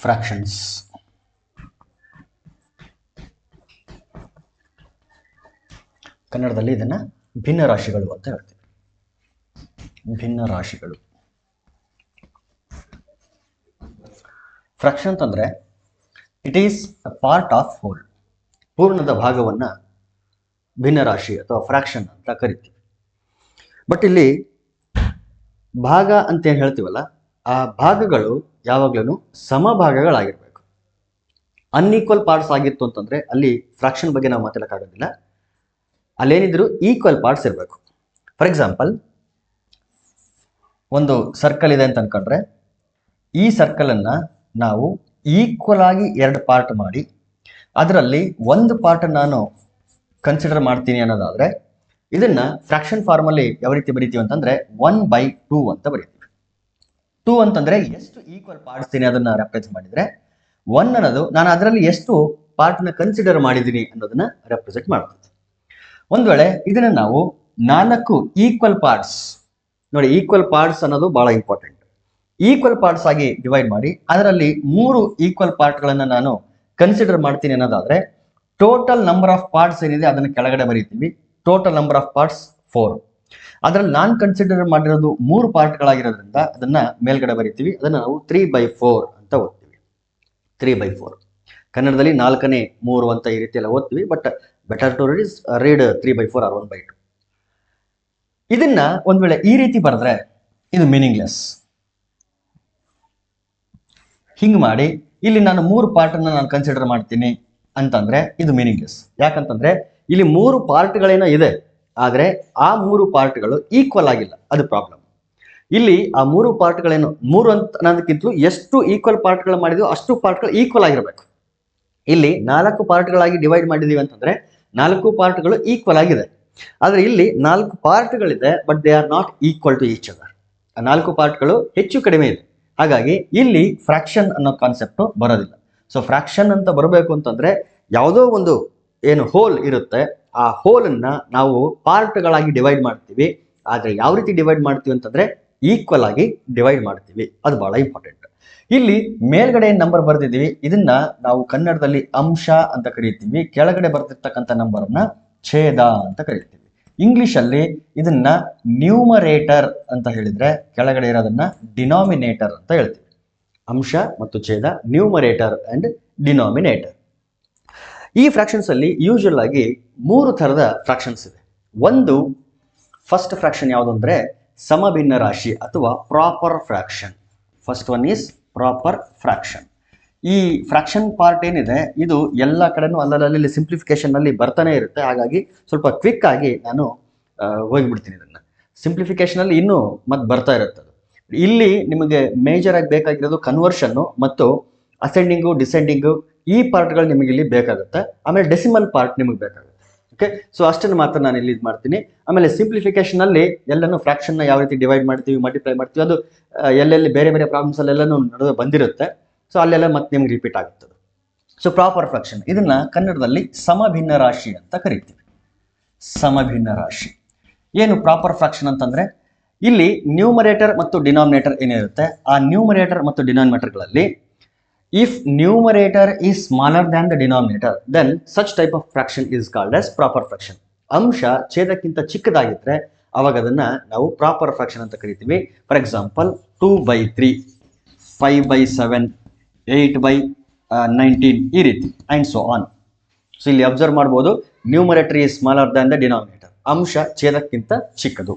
Fractions. ಕನ್ನಡದಲ್ಲಿ ಇದನ್ನ ಭಿನ್ನರಾಶಿಗಳು ಅಂತ ಹೇಳ್ತೀವಿ. ಭಿನ್ನರಾಶಿಗಳು. ಫ್ರಾಕ್ಷನ್ ಅಂತಂದ್ರೆ it is a part of whole. ಪೂರ್ಣದ ಭಾಗವನ್ನ ಭಿನ್ನರಾಶಿ ಅಥವಾ ಫ್ರಾಕ್ಷನ್ ಅಂತ ಕರಿತೀವಿ. ಬಟ್ ಇಲ್ಲಿ ಭಾಗ ಅಂತ ಏನ್ ಹೇಳ್ತೀವಲ್ಲ, ಆ ಭಾಗಗಳು ಯಾವಾಗ್ಲೂ ಸಮಭಾಗಗಳಾಗಿರ್ಬೇಕು. ಅನ್ಈಕ್ವಲ್ ಪಾರ್ಟ್ಸ್ ಆಗಿತ್ತು ಅಂತಂದ್ರೆ ಅಲ್ಲಿ ಫ್ರಾಕ್ಷನ್ ಬಗ್ಗೆ ನಾವು ಮಾತಾಡಕ್ಕಾಗೋದಿಲ್ಲ. ಅಲ್ಲೇನಿದ್ರು ಈಕ್ವಲ್ ಪಾರ್ಟ್ಸ್ ಇರಬೇಕು. ಫಾರ್ ಎಕ್ಸಾಂಪಲ್, ಒಂದು ಸರ್ಕಲ್ ಇದೆ ಅಂತ ಅನ್ಕೊಂಡ್ರೆ ಈ ಸರ್ಕಲ್ ಅನ್ನ ನಾವು ಈಕ್ವಲ್ ಆಗಿ 2 ಪಾರ್ಟ್ ಮಾಡಿ ಅದರಲ್ಲಿ ಒಂದು ಪಾರ್ಟ್ ನಾನು ಕನ್ಸಿಡರ್ ಮಾಡ್ತೀನಿ ಅನ್ನೋದಾದ್ರೆ ಇದನ್ನ ಫ್ರಾಕ್ಷನ್ ಫಾರ್ಮ್ ಅಲ್ಲಿ ಯಾವ ರೀತಿ ಬರೀತೀವಿ ಅಂತಂದ್ರೆ 1/2 ಅಂತ ಬರೀತೀವಿ. 2 ಅಂತಂದ್ರೆ ಎಷ್ಟು ಈಕ್ವಲ್ ಪಾರ್ಟ್ಸ್ ಇದೆ ಅದನ್ನ ರೆಪ್ರೆಸೆಂಟ್ ಮಾಡಿದ್ರೆ, 1 ಅನ್ನೋದು ನಾನು ಅದರಲ್ಲಿ ಎಷ್ಟು ಪಾರ್ಟ್ ನ ಕನ್ಸಿಡರ್ ಮಾಡಿದ್ದೀನಿ ಅನ್ನೋದನ್ನ ರೆಪ್ರೆಸೆಂಟ್ ಮಾಡ್ತದೆ. ಒಂದ್ ವೇಳೆ ಇದನ್ನ ನಾವು 4 ಈಕ್ವಲ್ ಪಾರ್ಟ್ಸ್, ನೋಡಿ ಈಕ್ವಲ್ ಪಾರ್ಟ್ಸ್ ಅನ್ನೋದು ಬಹಳ ಇಂಪಾರ್ಟೆಂಟ್. ಈಕ್ವಲ್ ಪಾರ್ಟ್ಸ್ ಆಗಿ ಡಿವೈಡ್ ಮಾಡಿ ಅದರಲ್ಲಿ 3 ಈಕ್ವಲ್ ಪಾರ್ಟ್ಗಳನ್ನ ನಾನು ಕನ್ಸಿಡರ್ ಮಾಡ್ತೀನಿ ಅನ್ನೋದಾದ್ರೆ ಟೋಟಲ್ ನಂಬರ್ ಆಫ್ ಪಾರ್ಟ್ಸ್ ಏನಿದೆ ಅದನ್ನ ಕೆಳಗಡೆ ಬರೀತೀವಿ. Total number of parts 4. ಅದ್ರಲ್ಲಿ ನಾನು ಕನ್ಸಿಡರ್ ಮಾಡಿರೋದು 3 ಪಾರ್ಟ್ಗಳಾಗಿರೋದ್ರಿಂದ ಅದನ್ನ ಮೇಲ್ಗಡೆ ಬರೀತೀವಿ. ಅದನ್ನ ನಾವು 3/4 ಅಂತ ಓದ್ತೀವಿ. 3/4 ಕನ್ನಡದಲ್ಲಿ 4ನೇ 3 ಅಂತ ಈ ರೀತಿ ಎಲ್ಲ ಓದ್ತೀವಿ. But better to read 3/4 or 1/2. ಇದನ್ನ ಒಂದ್ ವೇಳೆ ಈ ರೀತಿ ಬರೆದ್ರೆ ಇದು ಮೀನಿಂಗ್ಲೆಸ್. ಹಿಂಗ್ ಮಾಡಿ ಇಲ್ಲಿ ನಾನು 3 ಪಾರ್ಟ್ ಅನ್ನ ನಾನು ಕನ್ಸಿಡರ್ ಮಾಡ್ತೀನಿ ಅಂತಂದ್ರೆ ಇದು ಮೀನಿಂಗ್ಲೆಸ್. ಯಾಕಂತಂದ್ರೆ ಇಲ್ಲಿ 3 ಪಾರ್ಟ್ಗಳೇನೋ ಇದೆ, ಆದ್ರೆ ಆ 3 ಪಾರ್ಟ್ಗಳು ಈಕ್ವಲ್ ಆಗಿಲ್ಲ, ಅದು ಪ್ರಾಬ್ಲಮ್. ಇಲ್ಲಿ ಆ 3 ಪಾರ್ಟ್ಗಳೇನು 3 ಅಂತ ಅನ್ನೋದಕ್ಕಿಂತಲೂ ಎಷ್ಟು ಈಕ್ವಲ್ ಪಾರ್ಟ್ಗಳು ಮಾಡಿದ್ವು ಅಷ್ಟು ಪಾರ್ಟ್ಗಳು ಈಕ್ವಲ್ ಆಗಿರಬೇಕು. ಇಲ್ಲಿ 4 ಪಾರ್ಟ್ಗಳಾಗಿ ಡಿವೈಡ್ ಮಾಡಿದೀವಿ ಅಂತಂದ್ರೆ 4 ಪಾರ್ಟ್ಗಳು ಈಕ್ವಲ್ ಆಗಿದೆ. ಆದ್ರೆ ಇಲ್ಲಿ 4 ಪಾರ್ಟ್ಗಳಿದೆ, but they are not equal to each other. ಆ 4 ಪಾರ್ಟ್ಗಳು ಹೆಚ್ಚು ಕಡಿಮೆ ಇದೆ. ಹಾಗಾಗಿ ಇಲ್ಲಿ ಫ್ರಾಕ್ಷನ್ ಅನ್ನೋ ಕಾನ್ಸೆಪ್ಟ್ ಬರೋದಿಲ್ಲ. ಸೊ ಫ್ರಾಕ್ಷನ್ ಅಂತ ಬರಬೇಕು ಅಂತಂದ್ರೆ ಯಾವುದೋ ಒಂದು ಏನು ಹೋಲ್ ಇರುತ್ತೆ, ಆ ಹೋಲ್ ಅನ್ನ ನಾವು ಪಾರ್ಟ್ಗಳಾಗಿ ಡಿವೈಡ್ ಮಾಡ್ತೀವಿ. ಆದ್ರೆ ಯಾವ ರೀತಿ ಡಿವೈಡ್ ಮಾಡ್ತೀವಿ ಅಂತಂದ್ರೆ ಈಕ್ವಲ್ ಆಗಿ ಡಿವೈಡ್ ಮಾಡ್ತೀವಿ. ಅದು ಬಹಳ ಇಂಪಾರ್ಟೆಂಟ್. ಇಲ್ಲಿ ಮೇಲ್ಗಡೆ ನಂಬರ್ ಬರ್ದಿದ್ದೀವಿ, ಇದನ್ನ ನಾವು ಕನ್ನಡದಲ್ಲಿ ಅಂಶ ಅಂತ ಕರೀತೀವಿ. ಕೆಳಗಡೆ ಬರ್ತಿರ್ತಕ್ಕಂಥ ನಂಬರ್ನ ಛೇದ ಅಂತ ಕರೀತೀವಿ. ಇಂಗ್ಲಿಷ್ ಅಲ್ಲಿ ಇದನ್ನ ನ್ಯೂಮರೇಟರ್ ಅಂತ ಹೇಳಿದ್ರೆ ಕೆಳಗಡೆ ಇರೋದನ್ನ ಡಿನಾಮಿನೇಟರ್ ಅಂತ ಹೇಳ್ತೀವಿ. ಅಂಶ ಮತ್ತು ಛೇದ, ನ್ಯೂಮರೇಟರ್ ಅಂಡ್ ಡಿನಾಮಿನೇಟರ್. ಈ ಫ್ರಾಕ್ಷನ್ಸ್ ಅಲ್ಲಿ ಯೂಶುವಲ್ ಆಗಿ 3 ಥರದ ಫ್ರಾಕ್ಷನ್ಸ್ ಇದೆ. ಒಂದು ಫಸ್ಟ್ ಫ್ರಾಕ್ಷನ್ ಯಾವುದು ಅಂದ್ರೆ ಸಮಭಿನ್ನ ರಾಶಿ ಅಥವಾ proper fraction. First one is proper fraction. ಈ ಫ್ರಾಕ್ಷನ್ ಪಾರ್ಟ್ ಏನಿದೆ ಇದು ಎಲ್ಲ ಕಡೆನೂ ಅಲ್ಲಲ್ಲಿ ಸಿಂಪ್ಲಿಫಿಕೇಶನ್ ಅಲ್ಲಿ ಬರ್ತಾನೆ ಇರುತ್ತೆ. ಹಾಗಾಗಿ ಸ್ವಲ್ಪ ಕ್ವಿಕ್ ಆಗಿ ನಾನು ಹೋಗಿಬಿಡ್ತೀನಿ. ಇದನ್ನ ಸಿಂಪ್ಲಿಫಿಕೇಶನ್ ಅಲ್ಲಿ ಇನ್ನೂ ಮತ್ತೆ ಬರ್ತಾ ಇರುತ್ತೆ. ಇಲ್ಲಿ ನಿಮಗೆ ಮೇಜರ್ ಆಗಿ ಬೇಕಾಗಿರೋದು ಕನ್ವರ್ಷನ್ ಮತ್ತು ಅಸೆಂಡಿಂಗು ಡಿಸೆಂಡಿಂಗು, ಈ ಪಾರ್ಟ್ಗಳು ನಿಮಗೆ ಇಲ್ಲಿ ಬೇಕಾಗುತ್ತೆ. ಆಮೇಲೆ ಡೆಸಿಮಲ್ ಪಾರ್ಟ್ ನಿಮಗೆ ಬೇಕಾಗುತ್ತೆ. ಓಕೆ, ಸೊ ಅಷ್ಟನ್ನು ಮಾತ್ರ ನಾನು ಇಲ್ಲಿ ಇದು ಮಾಡ್ತೀನಿ. ಆಮೇಲೆ ಸಿಂಪ್ಲಿಫಿಕೇಶನ್ ಅಲ್ಲಿ ಎಲ್ಲನೂ ಫ್ರಾಕ್ಷನ್ ಯಾವ ರೀತಿ ಡಿವೈಡ್ ಮಾಡ್ತೀವಿ, ಮಲ್ಟಿಪ್ಲೈ ಮಾಡ್ತೀವಿ, ಅದು ಎಲ್ಲೆಲ್ಲಿ ಬೇರೆ ಬೇರೆ ಪ್ರಾಬ್ಲಮ್ಸ್ ಅಲ್ಲೆಲ್ಲನೂ ನಡುವೆ ಬಂದಿರುತ್ತೆ. ಸೊ ಅಲ್ಲೆಲ್ಲ ಮತ್ತೆ ನಿಮ್ಗೆ ರಿಪೀಟ್ ಆಗುತ್ತದೆ. ಸೊ ಪ್ರಾಪರ್ ಫ್ರಾಕ್ಷನ್ ಇದನ್ನ ಕನ್ನಡದಲ್ಲಿ ಸಮಭಿನ್ನ ರಾಶಿ ಅಂತ ಕರಿತೀವಿ. ಸಮಭಿನ್ನ ರಾಶಿ ಏನು ಪ್ರಾಪರ್ ಫ್ರಾಕ್ಷನ್ ಅಂತಂದ್ರೆ ಇಲ್ಲಿ ನ್ಯೂಮರೇಟರ್ ಮತ್ತು ಡಿನಾಮಿನೇಟರ್ ಏನಿರುತ್ತೆ, ಆ ನ್ಯೂಮರೇಟರ್ ಮತ್ತು ಡಿನಾಮಿನೇಟರ್ಗಳಲ್ಲಿ if numerator is smaller than the denominator then such type of fraction is called as proper fraction. ಅಂಶ ಛೇದಕ್ಕಿಂತ ಚಿಕ್ಕದಾಗಿದ್ರೆ ಅವಾಗ ಅದನ್ನ ನಾವು ಪ್ರಾಪರ್ ಫ್ರಾಕ್ಷನ್ ಅಂತ ಕರಿತೀವಿ. ಫಾರ್ ಎಕ್ಸಾಂಪಲ್ 2/3, 5/7, 8/19 ಈ ರೀತಿ ಅಂಡ್ ಸೋ ಆನ್. ಸೊ ಇಲ್ಲಿ ಅಬ್ಸರ್ವ್ ಮಾಡ್ಬೋದು, numerator is smaller than the denominator, ಅಂಶ ಛೇದಕ್ಕಿಂತ ಚಿಕ್ಕದು.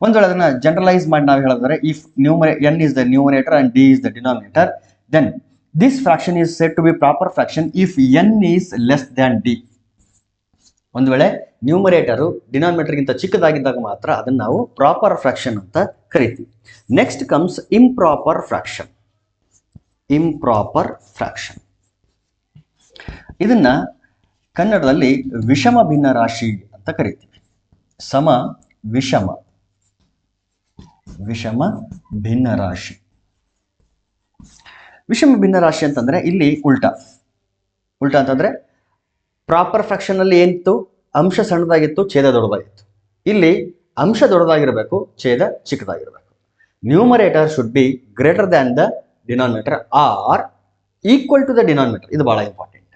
ಒಂದು ವೇಳೆ ಅದನ್ನ ಜನರಲೈಸ್ ಮಾಡಿ ನಾವು ಹೇಳಿದ್ರೆ if n is the numerator and d is the denominator, then this fraction is said to be proper fraction if n is less than d. ಒಂದು ವೇಳೆ ನ್ಯೂಮರೇಟರು ಡಿನಾಮಿನೇಟರ್ ಗಿಂತ ಚಿಕ್ಕದಾಗಿದ್ದಾಗ ಮಾತ್ರ ಅದನ್ನ ನಾವು ಪ್ರಾಪರ್ ಫ್ರಾಕ್ಷನ್ ಅಂತ ಕರಿತೀವಿ. Next comes improper fraction. Improper fraction ಇದನ್ನ ಕನ್ನಡದಲ್ಲಿ ವಿಷಮ ಭಿನ್ನ ರಾಶಿ ಅಂತ ಕರಿತೀವಿ. ಸಮ ವಿಷಮ, ವಿಷಮ ಭಿನ್ನ ರಾಶಿ. ವಿಷಮ ಭಿನ್ನ ರಾಶಿ ಅಂತಂದ್ರೆ ಇಲ್ಲಿ ಉಲ್ಟಾ ಅಂತಂದ್ರೆ ಪ್ರಾಪರ್ ಫ್ರಾಕ್ಷನ್ ಅಲ್ಲಿ ಏನಿತ್ತು, ಅಂಶ ಸಣ್ಣದಾಗಿತ್ತು, ಛೇದ ದೊಡ್ಡದಾಗಿತ್ತು. ಇಲ್ಲಿ ಅಂಶ ದೊಡ್ಡದಾಗಿರಬೇಕು, ಛೇದ ಚಿಕ್ಕದಾಗಿರಬೇಕು. Numerator should be greater than the denominator or equal to the denominator. ಇದು ಬಹಳ ಇಂಪಾರ್ಟೆಂಟ್.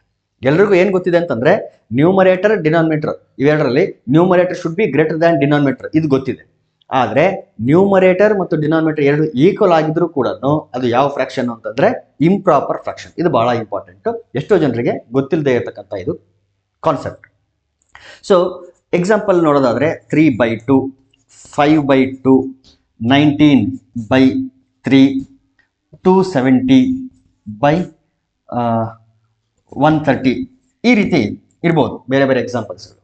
ಎಲ್ರಿಗೂ ಏನ್ ಗೊತ್ತಿದೆ ಅಂತಂದ್ರೆ ನ್ಯೂಮರೇಟರ್ ಡಿನಾಮಿನೇಟರ್ ಇವೆರಡರಲ್ಲಿ numerator should be greater than denominator, ಇದು ಗೊತ್ತಿದೆ. ಆದ್ರೆ ನ್ಯೂಮರೇಟರ್ ಮತ್ತು ಡಿನಾಮಿನೇಟರ್ ಎರಡು ಈಕ್ವಲ್ ಆಗಿದ್ರು ಕೂಡ ಅದು ಯಾವ ಫ್ರಾಕ್ಷನ್ ಅಂತಂದ್ರೆ ಇಂಪ್ರಾಪರ್ ಫ್ರಾಕ್ಷನ್. ಇದು ಬಹಳ ಇಂಪಾರ್ಟೆಂಟ್, ಎಷ್ಟೋ ಜನರಿಗೆ ಗೊತ್ತಿಲ್ಲದೆ ಇರತಕ್ಕಂಥ ಇದು ಕಾನ್ಸೆಪ್ಟ್. ಸೊ ಎಕ್ಸಾಂಪಲ್ ನೋಡೋದಾದ್ರೆ 3/2, 5/2, 19/3, 270/130 ಈ ರೀತಿ ಇರ್ಬೋದು ಬೇರೆ ಬೇರೆ ಎಕ್ಸಾಂಪಲ್ಸ್ಗಳು.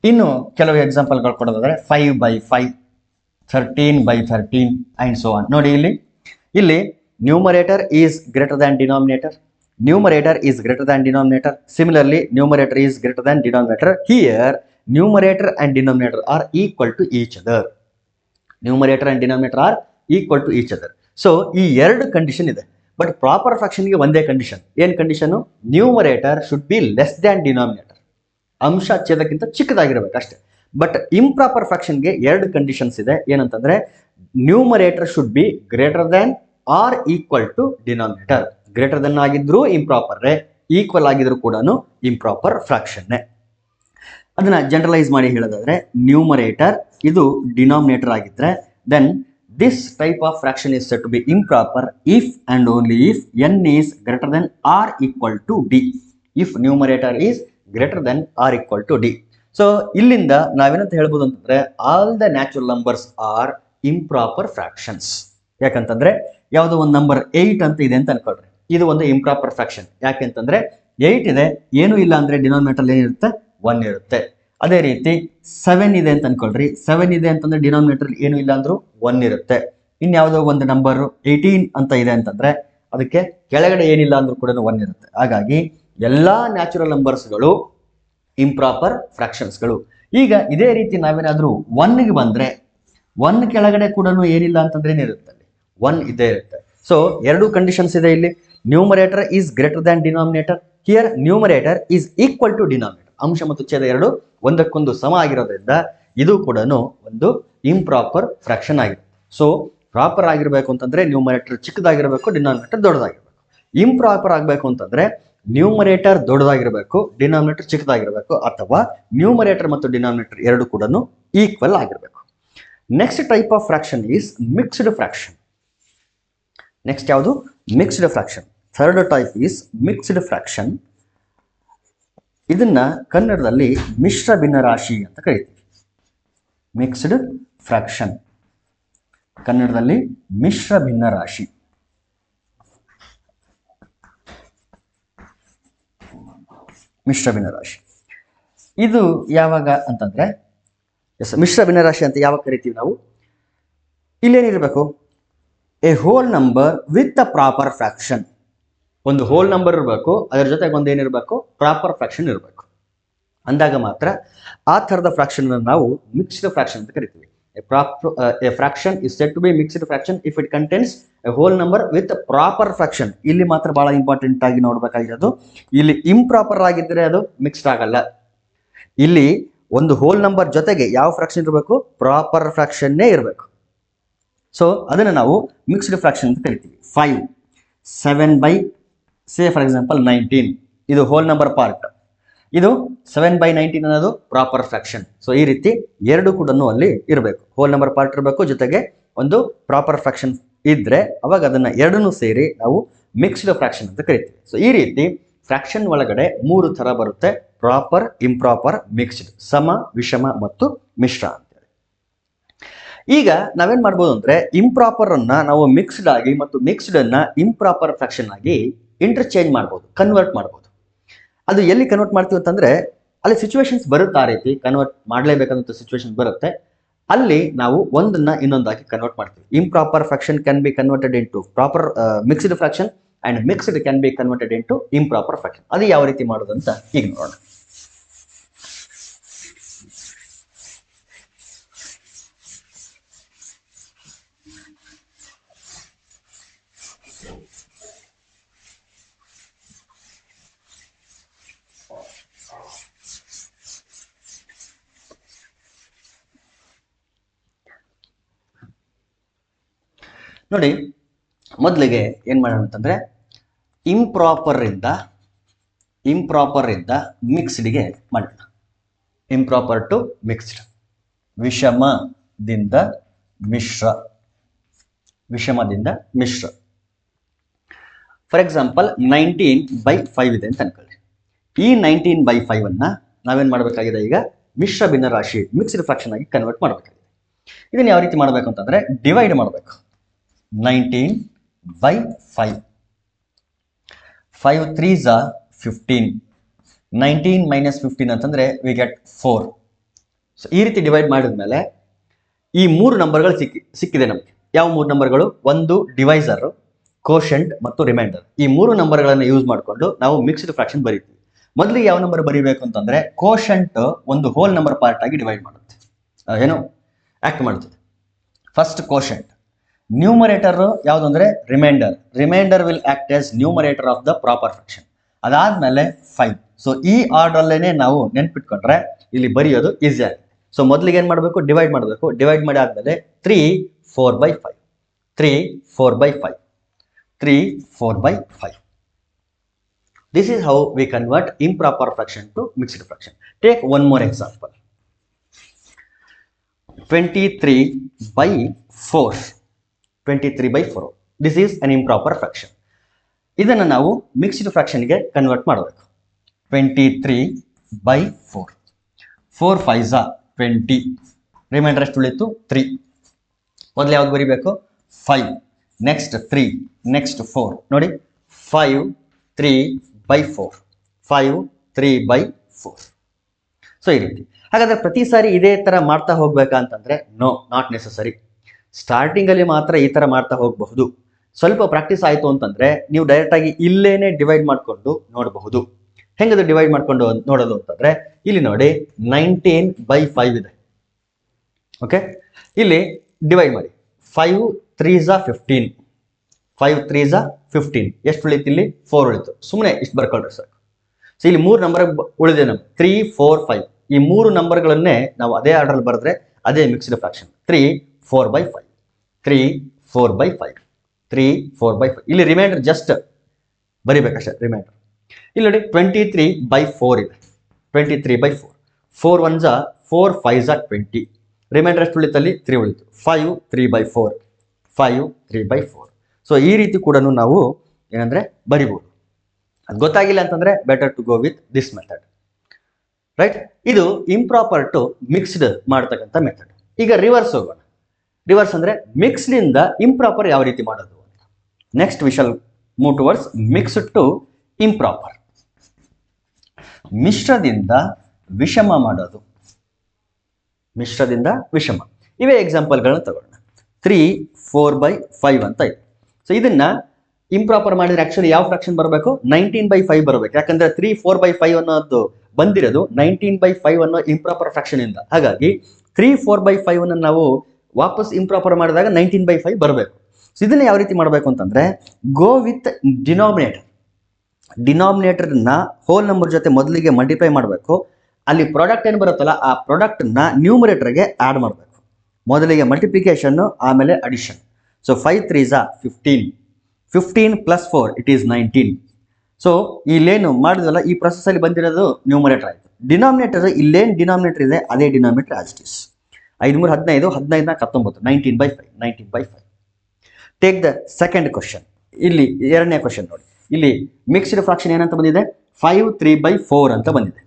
ಇನ್ನು ಕೆಲವು ಎಕ್ಸಾಂಪಲ್ಗಳು ಕೊಡೋದಾದ್ರೆ 5/5, 13/13 ಅಂಡ್ ಸೋ ಆನ್. ನೋಡಿ ಇಲ್ಲಿ numerator is greater than denominator, numerator is greater than denominator. Similarly, numerator is greater than denominator. Here, numerator and denominator are equal to each other. Numerator and denominator are equal to each other. So, ಈ ಎರಡು condition ಇದೆ. But proper ಫ್ರಾಕ್ಷನ್ಗೆ ಒಂದೇ condition. ಏನ್ condition? Numerator should be less than denominator. ಅಂಶ ಛೇದಕ್ಕಿಂತ ಚಿಕ್ಕದಾಗಿರ್ಬೇಕು ಅಷ್ಟೇ. But improper ಫ್ರಾಕ್ಷನ್ಗೆ ಎರಡು conditions ಇದೆ. ಏನಂತಂದ್ರೆ numerator should be greater than or equal to denominator. Greater than ಆಗಿದ್ರು ಇಂಪ್ರಾಪರ್, ಈಕ್ವಲ್ ಆಗಿದ್ರು ಕೂಡ ಇಂಪ್ರಾಪರ್ ಫ್ರಾಕ್ಷನ್. ಅದನ್ನ ಜನರಲೈಸ್ ಮಾಡಿ ಹೇಳೋದಾದ್ರೆ ನ್ಯೂಮರೇಟರ್ ಇದು ಡಿನಾಮಿನೇಟರ್ ಆಗಿದ್ರೆ then this type of fraction is said to be improper if and only if N is greater than or equal to D. If numerator is greater than or equal to D. So ಇಲ್ಲಿಂದ ನಾವೇನಂತ ಹೇಳ್ಬೋದು ಅಂತಂದ್ರೆ all the natural numbers are improper fractions. ಯಾಕಂತಂದ್ರೆ ಯಾವುದೋ ಒಂದು number 8 ಅಂತ ಇದೆ ಅಂತ ಅನ್ಕೊಳ್ರಿ, ಇದು ಒಂದು ಇಂಪ್ರಾಪರ್ ಫ್ರಾಕ್ಷನ್. ಯಾಕೆಂತಂದ್ರೆ 8 ಇದೆ, ಏನು ಇಲ್ಲ ಅಂದ್ರೆ ಡಿನಾಮಿನೇಟರ್ ಏನಿರುತ್ತೆ 1 ಇರುತ್ತೆ. ಅದೇ ರೀತಿ 7 ಇದೆ ಅಂತ ಅನ್ಕೊಳ್ರಿ, 7 ಇದೆ ಅಂತಂದ್ರೆ ಡಿನಾಮಿನೇಟರ್ ಏನು ಇಲ್ಲ ಅಂದ್ರೂ 1 ಇರುತ್ತೆ. ಇನ್ಯಾವುದೋ ಒಂದು ನಂಬರ್ 18 ಅಂತ ಇದೆ ಅಂತಂದ್ರೆ ಅದಕ್ಕೆ ಕೆಳಗಡೆ ಏನಿಲ್ಲ ಅಂದ್ರೂ ಕೂಡ 1 ಇರುತ್ತೆ. ಹಾಗಾಗಿ ಎಲ್ಲಾ ನ್ಯಾಚುರಲ್ ನಂಬರ್ಸ್ಗಳು ಇಂಪ್ರಾಪರ್ ಫ್ರಾಕ್ಷನ್ಸ್ಗಳು. ಈಗ ಇದೇ ರೀತಿ ನಾವೇನಾದ್ರೂ 1ಗೆ ಬಂದ್ರೆ 1 ಕೆಳಗಡೆ ಕೂಡ ಏನಿಲ್ಲ ಅಂತಂದ್ರೆ ಏನಿರುತ್ತೆ, 1 ಇದ್ದೇ ಇರುತ್ತೆ. ಸೊ ಎರಡು ಕಂಡೀಷನ್ಸ್ ಇದೆ ಇಲ್ಲಿ. Numerator is greater than denominator. Here numerator is equal to denominator. ಅಂಶ ಮತ್ತು ಛೇದ ಎರಡು ಒಂದಕ್ಕೊಂದು ಸಮ ಆಗಿರೋದ್ರಿಂದ ಇದು ಕೂಡ ಒಂದು ಇಂಪ್ರಾಪರ್ ಫ್ರಾಕ್ಷನ್ ಆಗಿದೆ. ಸೊ ಪ್ರಾಪರ್ ಆಗಿರ್ಬೇಕು ಅಂತಂದ್ರೆ ನ್ಯೂಮರೇಟರ್ ಚಿಕ್ಕದಾಗಿರ್ಬೇಕು, ಡಿನಾಮಿನೇಟರ್ ದೊಡ್ಡದಾಗಿರ್ಬೇಕು. ಇಂಪ್ರಾಪರ್ ಆಗಬೇಕು ಅಂತಂದ್ರೆ ನ್ಯೂಮರೇಟರ್ ದೊಡ್ಡದಾಗಿರ್ಬೇಕು, ಡಿನಾಮಿನೇಟರ್ ಚಿಕ್ಕದಾಗಿರ್ಬೇಕು, ಅಥವಾ ನ್ಯೂಮರೇಟರ್ ಮತ್ತು ಡಿನಾಮಿನೇಟರ್ ಎರಡು ಕೂಡ ಈಕ್ವಲ್ ಆಗಿರ್ಬೇಕು. Next type of fraction is mixed fraction. Next ಯಾವುದು? Mixed fraction. Third type is mixed fraction. ಇದನ್ನ ಕನ್ನಡದಲ್ಲಿ ಮಿಶ್ರ ಭಿನ್ನರಾಶಿ ಅಂತ ಕರೀತೀವಿ. ಮಿಕ್ಸ್ಡ್ ಫ್ರಾಕ್ಷನ್ ಕನ್ನಡದಲ್ಲಿ ಮಿಶ್ರ ಭಿನ್ನರಾಶಿ. ಮಿಶ್ರ ಭಿನ್ನರಾಶಿ ಇದು ಯಾವಾಗ ಅಂತಂದ್ರೆ ಮಿಶ್ರ ಭಿನ್ನರಾಶಿ ಅಂತ ಯಾವಾಗ ಕರಿತೀವಿ ನಾವು? ಇಲ್ಲೇನಿರಬೇಕು? A whole number with a proper fraction. ಒಂದು ಹೋಲ್ ನಂಬರ್ ಇರಬೇಕು, ಅದರ ಜೊತೆಗೆ ಒಂದು ಏನಿರಬೇಕು, ಪ್ರಾಪರ್ ಫ್ರಾಕ್ಷನ್ ಇರಬೇಕು. ಅಂದಾಗ ಮಾತ್ರ ಆ ಥರದ ಫ್ರಾಕ್ಷನ್ ನಾವು ಮಿಕ್ಸ್ಡ್ ಫ್ರಾಕ್ಷನ್ ಅಂತ ಕರಿತೀವಿ. A fraction is said to be mixed fraction if it contains a whole number with proper fraction. ಇಲ್ಲಿ ಮಾತ್ರ ಬಹಳ ಇಂಪಾರ್ಟೆಂಟ್ ಆಗಿ ನೋಡ್ಬೇಕಾಗಿರೋದು, ಇಲ್ಲಿ ಇಂಪ್ರಾಪರ್ ಆಗಿದ್ರೆ ಅದು ಮಿಕ್ಸ್ಡ್ ಆಗಲ್ಲ. ಇಲ್ಲಿ ಒಂದು ಹೋಲ್ ನಂಬರ್ ಜೊತೆಗೆ ಯಾವ ಫ್ರಾಕ್ಷನ್ ಇರಬೇಕು? ಪ್ರಾಪರ್ ಫ್ರಾಕ್ಷನ್ನೇ ಇರಬೇಕು. ಸೊ ಅದನ್ನು ನಾವು ಮಿಕ್ಸ್ಡ್ ಫ್ರಾಕ್ಷನ್ ಅಂತ ಕರಿತೀವಿ. 5, 7/, ಫಾರ್ ಎಕ್ಸಾಂಪಲ್ 19 ಇದು ಹೋಲ್ ನಂಬರ್ ಪಾರ್ಟ್, ಇದು 7/19 ಅನ್ನೋದು ಪ್ರಾಪರ್ ಫ್ರಾಕ್ಷನ್. ಸೊ ಈ ರೀತಿ ಎರಡು ಕೂಡ ಅಲ್ಲಿ ಇರಬೇಕು. ಹೋಲ್ ನಂಬರ್ ಪಾರ್ಟ್ ಇರಬೇಕು, ಜೊತೆಗೆ ಒಂದು ಪ್ರಾಪರ್ ಫ್ರಾಕ್ಷನ್ ಇದ್ರೆ ಅವಾಗ ಅದನ್ನ ಎರಡನ್ನೂ ಸೇರಿ ನಾವು ಮಿಕ್ಸ್ಡ್ ಫ್ರಾಕ್ಷನ್ ಅಂತ ಕರಿತೀವಿ. ಸೊ ಈ ರೀತಿ ಫ್ರಾಕ್ಷನ್ ಒಳಗಡೆ 3 ಥರ ಬರುತ್ತೆ: ಪ್ರಾಪರ್, ಇಂಪ್ರಾಪರ್, ಮಿಕ್ಸ್ಡ್, ಸಮ, ವಿಷಮ ಮತ್ತು ಮಿಶ್ರ ಅಂತೇಳಿ. ಈಗ ನಾವೇನ್ ಮಾಡ್ಬೋದು ಅಂದ್ರೆ ಇಂಪ್ರಾಪರ್ ಅನ್ನ ನಾವು ಮಿಕ್ಸ್ಡ್ ಆಗಿ ಮತ್ತು ಮಿಕ್ಸ್ಡ್ ಅನ್ನ ಇಂಪ್ರಾಪರ್ ಫ್ರಾಕ್ಷನ್ ಆಗಿ ಇಂಟರ್ಚೇಂಜ್ ಮಾಡ್ಬೋದು, ಕನ್ವರ್ಟ್ ಮಾಡ್ಬೋದು. ಅದು ಎಲ್ಲಿ ಕನ್ವರ್ಟ್ ಮಾಡ್ತೀವಿ ಅಂತಂದ್ರೆ ಅಲ್ಲಿ ಸಿಚುವೇಶನ್ಸ್ ಬರುತ್ತೆ, ಆ ರೀತಿ ಕನ್ವರ್ಟ್ ಮಾಡಲೇಬೇಕಂತ ಸಿಚುವೇಶನ್ ಬರುತ್ತೆ. ಅಲ್ಲಿ ನಾವು ಒಂದನ್ನ ಇನ್ನೊಂದಾಗಿ ಕನ್ವರ್ಟ್ ಮಾಡ್ತೀವಿ. Improper fraction can be converted into proper mixed fraction and mixed can be converted into improper fraction. ಅದು ಯಾವ ರೀತಿ ಮಾಡೋದು ಅಂತ ಈಗ ನೋಡೋಣ. ನೋಡಿ, ಮೊದಲಿಗೆ ಏನು ಮಾಡೋಣ ಅಂತಂದರೆ ಇಂಪ್ರಾಪರ್ ಇಂದ ಮಿಕ್ಸ್ಡ್ಗೆ ಮಾಡೋಣ. ಇಂಪ್ರಾಪರ್ ಟು ಮಿಕ್ಸ್ಡ್, ವಿಷಮದಿಂದ ಮಿಶ್ರ. ಫಾರ್ ಎಕ್ಸಾಂಪಲ್ 19/5 ಇದೆ ಅಂತ ಅನ್ಕೊಳ್ಳಿ. ಈ 19/5 ಅನ್ನ ನಾವೇನು ಮಾಡಬೇಕಾಗಿದೆ, ಈಗ ಮಿಶ್ರ ಭಿನ್ನರಾಶಿ ಮಿಕ್ಸ್ಡ್ ಫ್ರಾಕ್ಷನ್ ಆಗಿ ಕನ್ವರ್ಟ್ ಮಾಡಬೇಕಾಗಿದೆ. ಇದನ್ನು ಯಾವ ರೀತಿ ಮಾಡಬೇಕು ಅಂತಂದರೆ ಡಿವೈಡ್ ಮಾಡಬೇಕು. 19/5, 5 3s 15, 19 - 15 ಅಂತಂದರೆ ವಿ ಗೆಟ್ 4. ಸೊ ಈ ರೀತಿ ಡಿವೈಡ್ ಮಾಡಿದ್ಮೇಲೆ ಈ 3 ನಂಬರ್ಗಳು ಸಿಕ್ಕಿದೆ ನಮಗೆ. ಯಾವ 3 ನಂಬರ್ಗಳು? ಒಂದು ಡಿವೈಸರ್, ಕೋಶೆಂಟ್ ಮತ್ತು ರಿಮೈಂಡರ್. ಈ 3 ನಂಬರ್ಗಳನ್ನು ಯೂಸ್ ಮಾಡಿಕೊಂಡು ನಾವು ಮಿಕ್ಸ್ಡ್ ಫ್ರಾಕ್ಷನ್ ಬರೀತೀವಿ. ಮೊದಲಿಗೆ ಯಾವ ನಂಬರ್ ಬರೀಬೇಕು ಅಂತಂದ್ರೆ ಕೋಶೆಂಟ್ ಒಂದು ಹೋಲ್ ನಂಬರ್ ಪಾರ್ಟ್ ಆಗಿ ಡಿವೈಡ್ ಮಾಡುತ್ತೆ, ಏನು ಆಕ್ಟ್ ಮಾಡುತ್ತದೆ. First quotient. ನ್ಯೂಮರೇಟರ್ ಯಾವುದು ಅಂದ್ರೆ remainder will act as numerator of the proper fraction. ಅದಾದ್ಮೇಲೆ 5. ಸೊ ಈ ಆರ್ಡರ್ಲೇನೆ ನಾವು ನೆನ್ಪಿಟ್ಕೊಂಡ್ರೆ ಇಲ್ಲಿ ಬರೆಯೋದು ಈಸಿ ಆಗಿದೆ. ಸೊ ಮೊದಲಿಗೆ ಏನ್ ಮಾಡಬೇಕು? ಡಿವೈಡ್ ಮಾಡಬೇಕು. ಡಿವೈಡ್ ಮಾಡಿ ಆದ್ಮೇಲೆ 3 4/5, 3 4/5, 3 4/5. This is how we convert improper fraction to mixed fraction. Take one more example. 23/4. 23/4. This is an improper fraction. ಇದನ್ನು ನಾವು ಮಿಕ್ಸ್ಡ್ ಫ್ರಾಕ್ಷನ್ಗೆ ಕನ್ವರ್ಟ್ ಮಾಡಬೇಕು. 23/4. 4 5s 20. ರಿಮೈಂಡರ್ ಎಷ್ಟು ಉಳಿತು? 3. ಮೊದಲು ಯಾವ್ದು ಬರೀಬೇಕು? 5, ನೆಕ್ಸ್ಟ್ 3, ನೆಕ್ಸ್ಟ್ 4. ನೋಡಿ 5 3/4, 5 3/4. ಸೊ ಈ ರೀತಿ. ಹಾಗಾದ್ರೆ ಪ್ರತಿ ಸಾರಿ ಇದೇ ತರ ಮಾಡ್ತಾ ಹೋಗ್ಬೇಕಾ ಅಂತಂದ್ರೆ ನೋ, ನಾಟ್ ನೆಸಸರಿ. ಸ್ಟಾರ್ಟಿಂಗ್ ಅಲ್ಲಿ ಮಾತ್ರ ಈ ತರ ಮಾಡ್ತಾ ಹೋಗಬಹುದು. ಸ್ವಲ್ಪ ಪ್ರಾಕ್ಟೀಸ್ ಆಯ್ತು ಅಂತಂದ್ರೆ ನೀವು ಡೈರೆಕ್ಟ್ ಆಗಿ ಇಲ್ಲೇನೆ ಡಿವೈಡ್ ಮಾಡ್ಕೊಂಡು ನೋಡಬಹುದು. ಹೆಂಗದು ಡಿವೈಡ್ ಮಾಡ್ಕೊಂಡು ನೋಡೋದು ಅಂತಂದ್ರೆ ಇಲ್ಲಿ ನೋಡಿ 19/5 ಇದೆ. ಓಕೆ, ಇಲ್ಲಿ ಡಿವೈಡ್ ಮಾಡಿ. 5 3s 15, 5 3s 15. ಎಷ್ಟು ಉಳಿತು? ಇಲ್ಲಿ 4 ಉಳಿತು. ಸುಮ್ಮನೆ ಇಷ್ಟು ಬರ್ಕೊಳ್ರಿ ಸಾಕು. ಸೊ ಇಲ್ಲಿ 3 ನಂಬರ್ ಉಳಿದೆ ನಮ್ಗೆ, 3 4 5. ಈ 3 ನಂಬರ್ಗಳನ್ನೇ ನಾವು ಅದೇ ಆರ್ಡರ್ ಬರೆದ್ರೆ ಅದೇ ಮಿಕ್ಸ್ಡ್ ಫ್ರಾಕ್ಷನ್. 3 4/5, 3 4/5, 3 4/5. ಇಲ್ಲಿ ರಿಮೈಂಡರ್ ಜಸ್ಟ್ ಬರಿಬೇಕಷ್ಟೇ ರಿಮೈಂಡರ್. ಇಲ್ಲಿ ನೋಡಿ 23/4 ಇದೆ. 23/4. 4 1s 4 5s 20. ರಿಮೈಂಡರ್ ಎಷ್ಟು ಉಳಿತಲ್ಲಿ? 3 ಉಳಿತು. 5 3/4, 5 3/4. ಸೊ ಈ ರೀತಿ ಕೂಡ ನಾವು ಏನಂದ್ರೆ ಬರಿಬಹುದು. ಅದು ಗೊತ್ತಾಗಿಲ್ಲ ಅಂತಂದ್ರೆ better to go with this method, right? ಇದು ಇಂಪ್ರಾಪರ್ ಟು ಮಿಕ್ಸ್ಡ್ ಮಾಡ್ತಕ್ಕಂಥ ಮೆಥಡ್. ಈಗ ರಿವರ್ಸ್ ಹೋಗೋಣ. ರಿವರ್ಸ್ ಅಂದ್ರೆ ಮಿಕ್ಸ್ಡ್ ಇಂದ ಇಂಪ್ರಾಪರ್ ಯಾವ ರೀತಿ ಮಾಡೋದು ಅಂತ. Next we shall move towards mixed to improper. ಮಿಶ್ರದಿಂದ ವಿಷಮ ಮಾಡೋದು. ಮಿಶ್ರದಿಂದ ವಿಷಮ. ಇವೇ ಎಕ್ಸಾಂಪಲ್ಗಳನ್ನ ತಗೊಳ್ಳೋಣ. 3 4/5 ಅಂತ ಇದೆ. ಸೊ ಇದನ್ನ ಇಂಪ್ರಾಪರ್ ಮಾಡಿದ್ರೆ ಆಕ್ಚುಲಿ ಯಾವ ಫ್ರಾಕ್ಷನ್ ಬರಬೇಕು? 19/5 ಬರಬೇಕು. ಯಾಕಂದ್ರೆ 3 4/5 ಅನ್ನೋದು ಬಂದಿರೋದು 19/5 ಅನ್ನೋ ಇಂಪ್ರಾಪರ್ ಫ್ರಾಕ್ಷನ್ ಇಂದ. ಹಾಗಾಗಿ 3 4/5 ಅನ್ನು ನಾವು ವಾಪಸ್ ಇಂಪ್ರಾಪರ್ ಮಾಡಿದಾಗ 19/5 ಬರಬೇಕು. ಸೊ ಇದನ್ನ ಯಾವ ರೀತಿ ಮಾಡಬೇಕು ಅಂತಂದ್ರೆ ಗೋ ವಿತ್ ಡಿನಾಮಿನೇಟರ್ನ ಹೋಲ್ ನಂಬರ್ ಜೊತೆ ಮೊದಲಿಗೆ ಮಲ್ಟಿಪ್ಲೈ ಮಾಡಬೇಕು. ಅಲ್ಲಿ ಪ್ರಾಡಕ್ಟ್ ಏನು ಬರುತ್ತಲ್ಲ ಆ ಪ್ರಾಡಕ್ಟ್ನ ನ್ಯೂಮರೇಟರ್ಗೆ ಆ್ಯಡ್ ಮಾಡಬೇಕು. ಮೊದಲಿಗೆ ಮಲ್ಟಿಪ್ಲಿಕೇಶನ್, ಆಮೇಲೆ addition. So 5 3s 15, 15 + 4 it is 19. So ಇಲ್ಲೇನು ಮಾಡಿದ್ವಲ್ಲ ಈ ಪ್ರೊಸೆಸ್ ಅಲ್ಲಿ ಬಂದಿರೋದು ನ್ಯೂಮರೇಟರ್ ಆಯಿತು. ಡಿನಾಮಿನೇಟರ್ ಇಲ್ಲೇನು ಡಿನಾಮಿನೇಟರ್ ಇದೆ ಅದೇ denominator as it is. 5 3 15, 15 19, 19/5, 19/5. Take the second question. ಇಲ್ಲಿ ಎರಡನೇ ಕ್ವಶನ್ ನೋಡಿ. ಇಲ್ಲಿ ಮಿಕ್ಸ್ಡ್ ಫ್ರಾಕ್ಷನ್ ಏನಂತ ಬಂದಿದೆ? 5 3/4 ಅಂತ ಬಂದಿದೆ.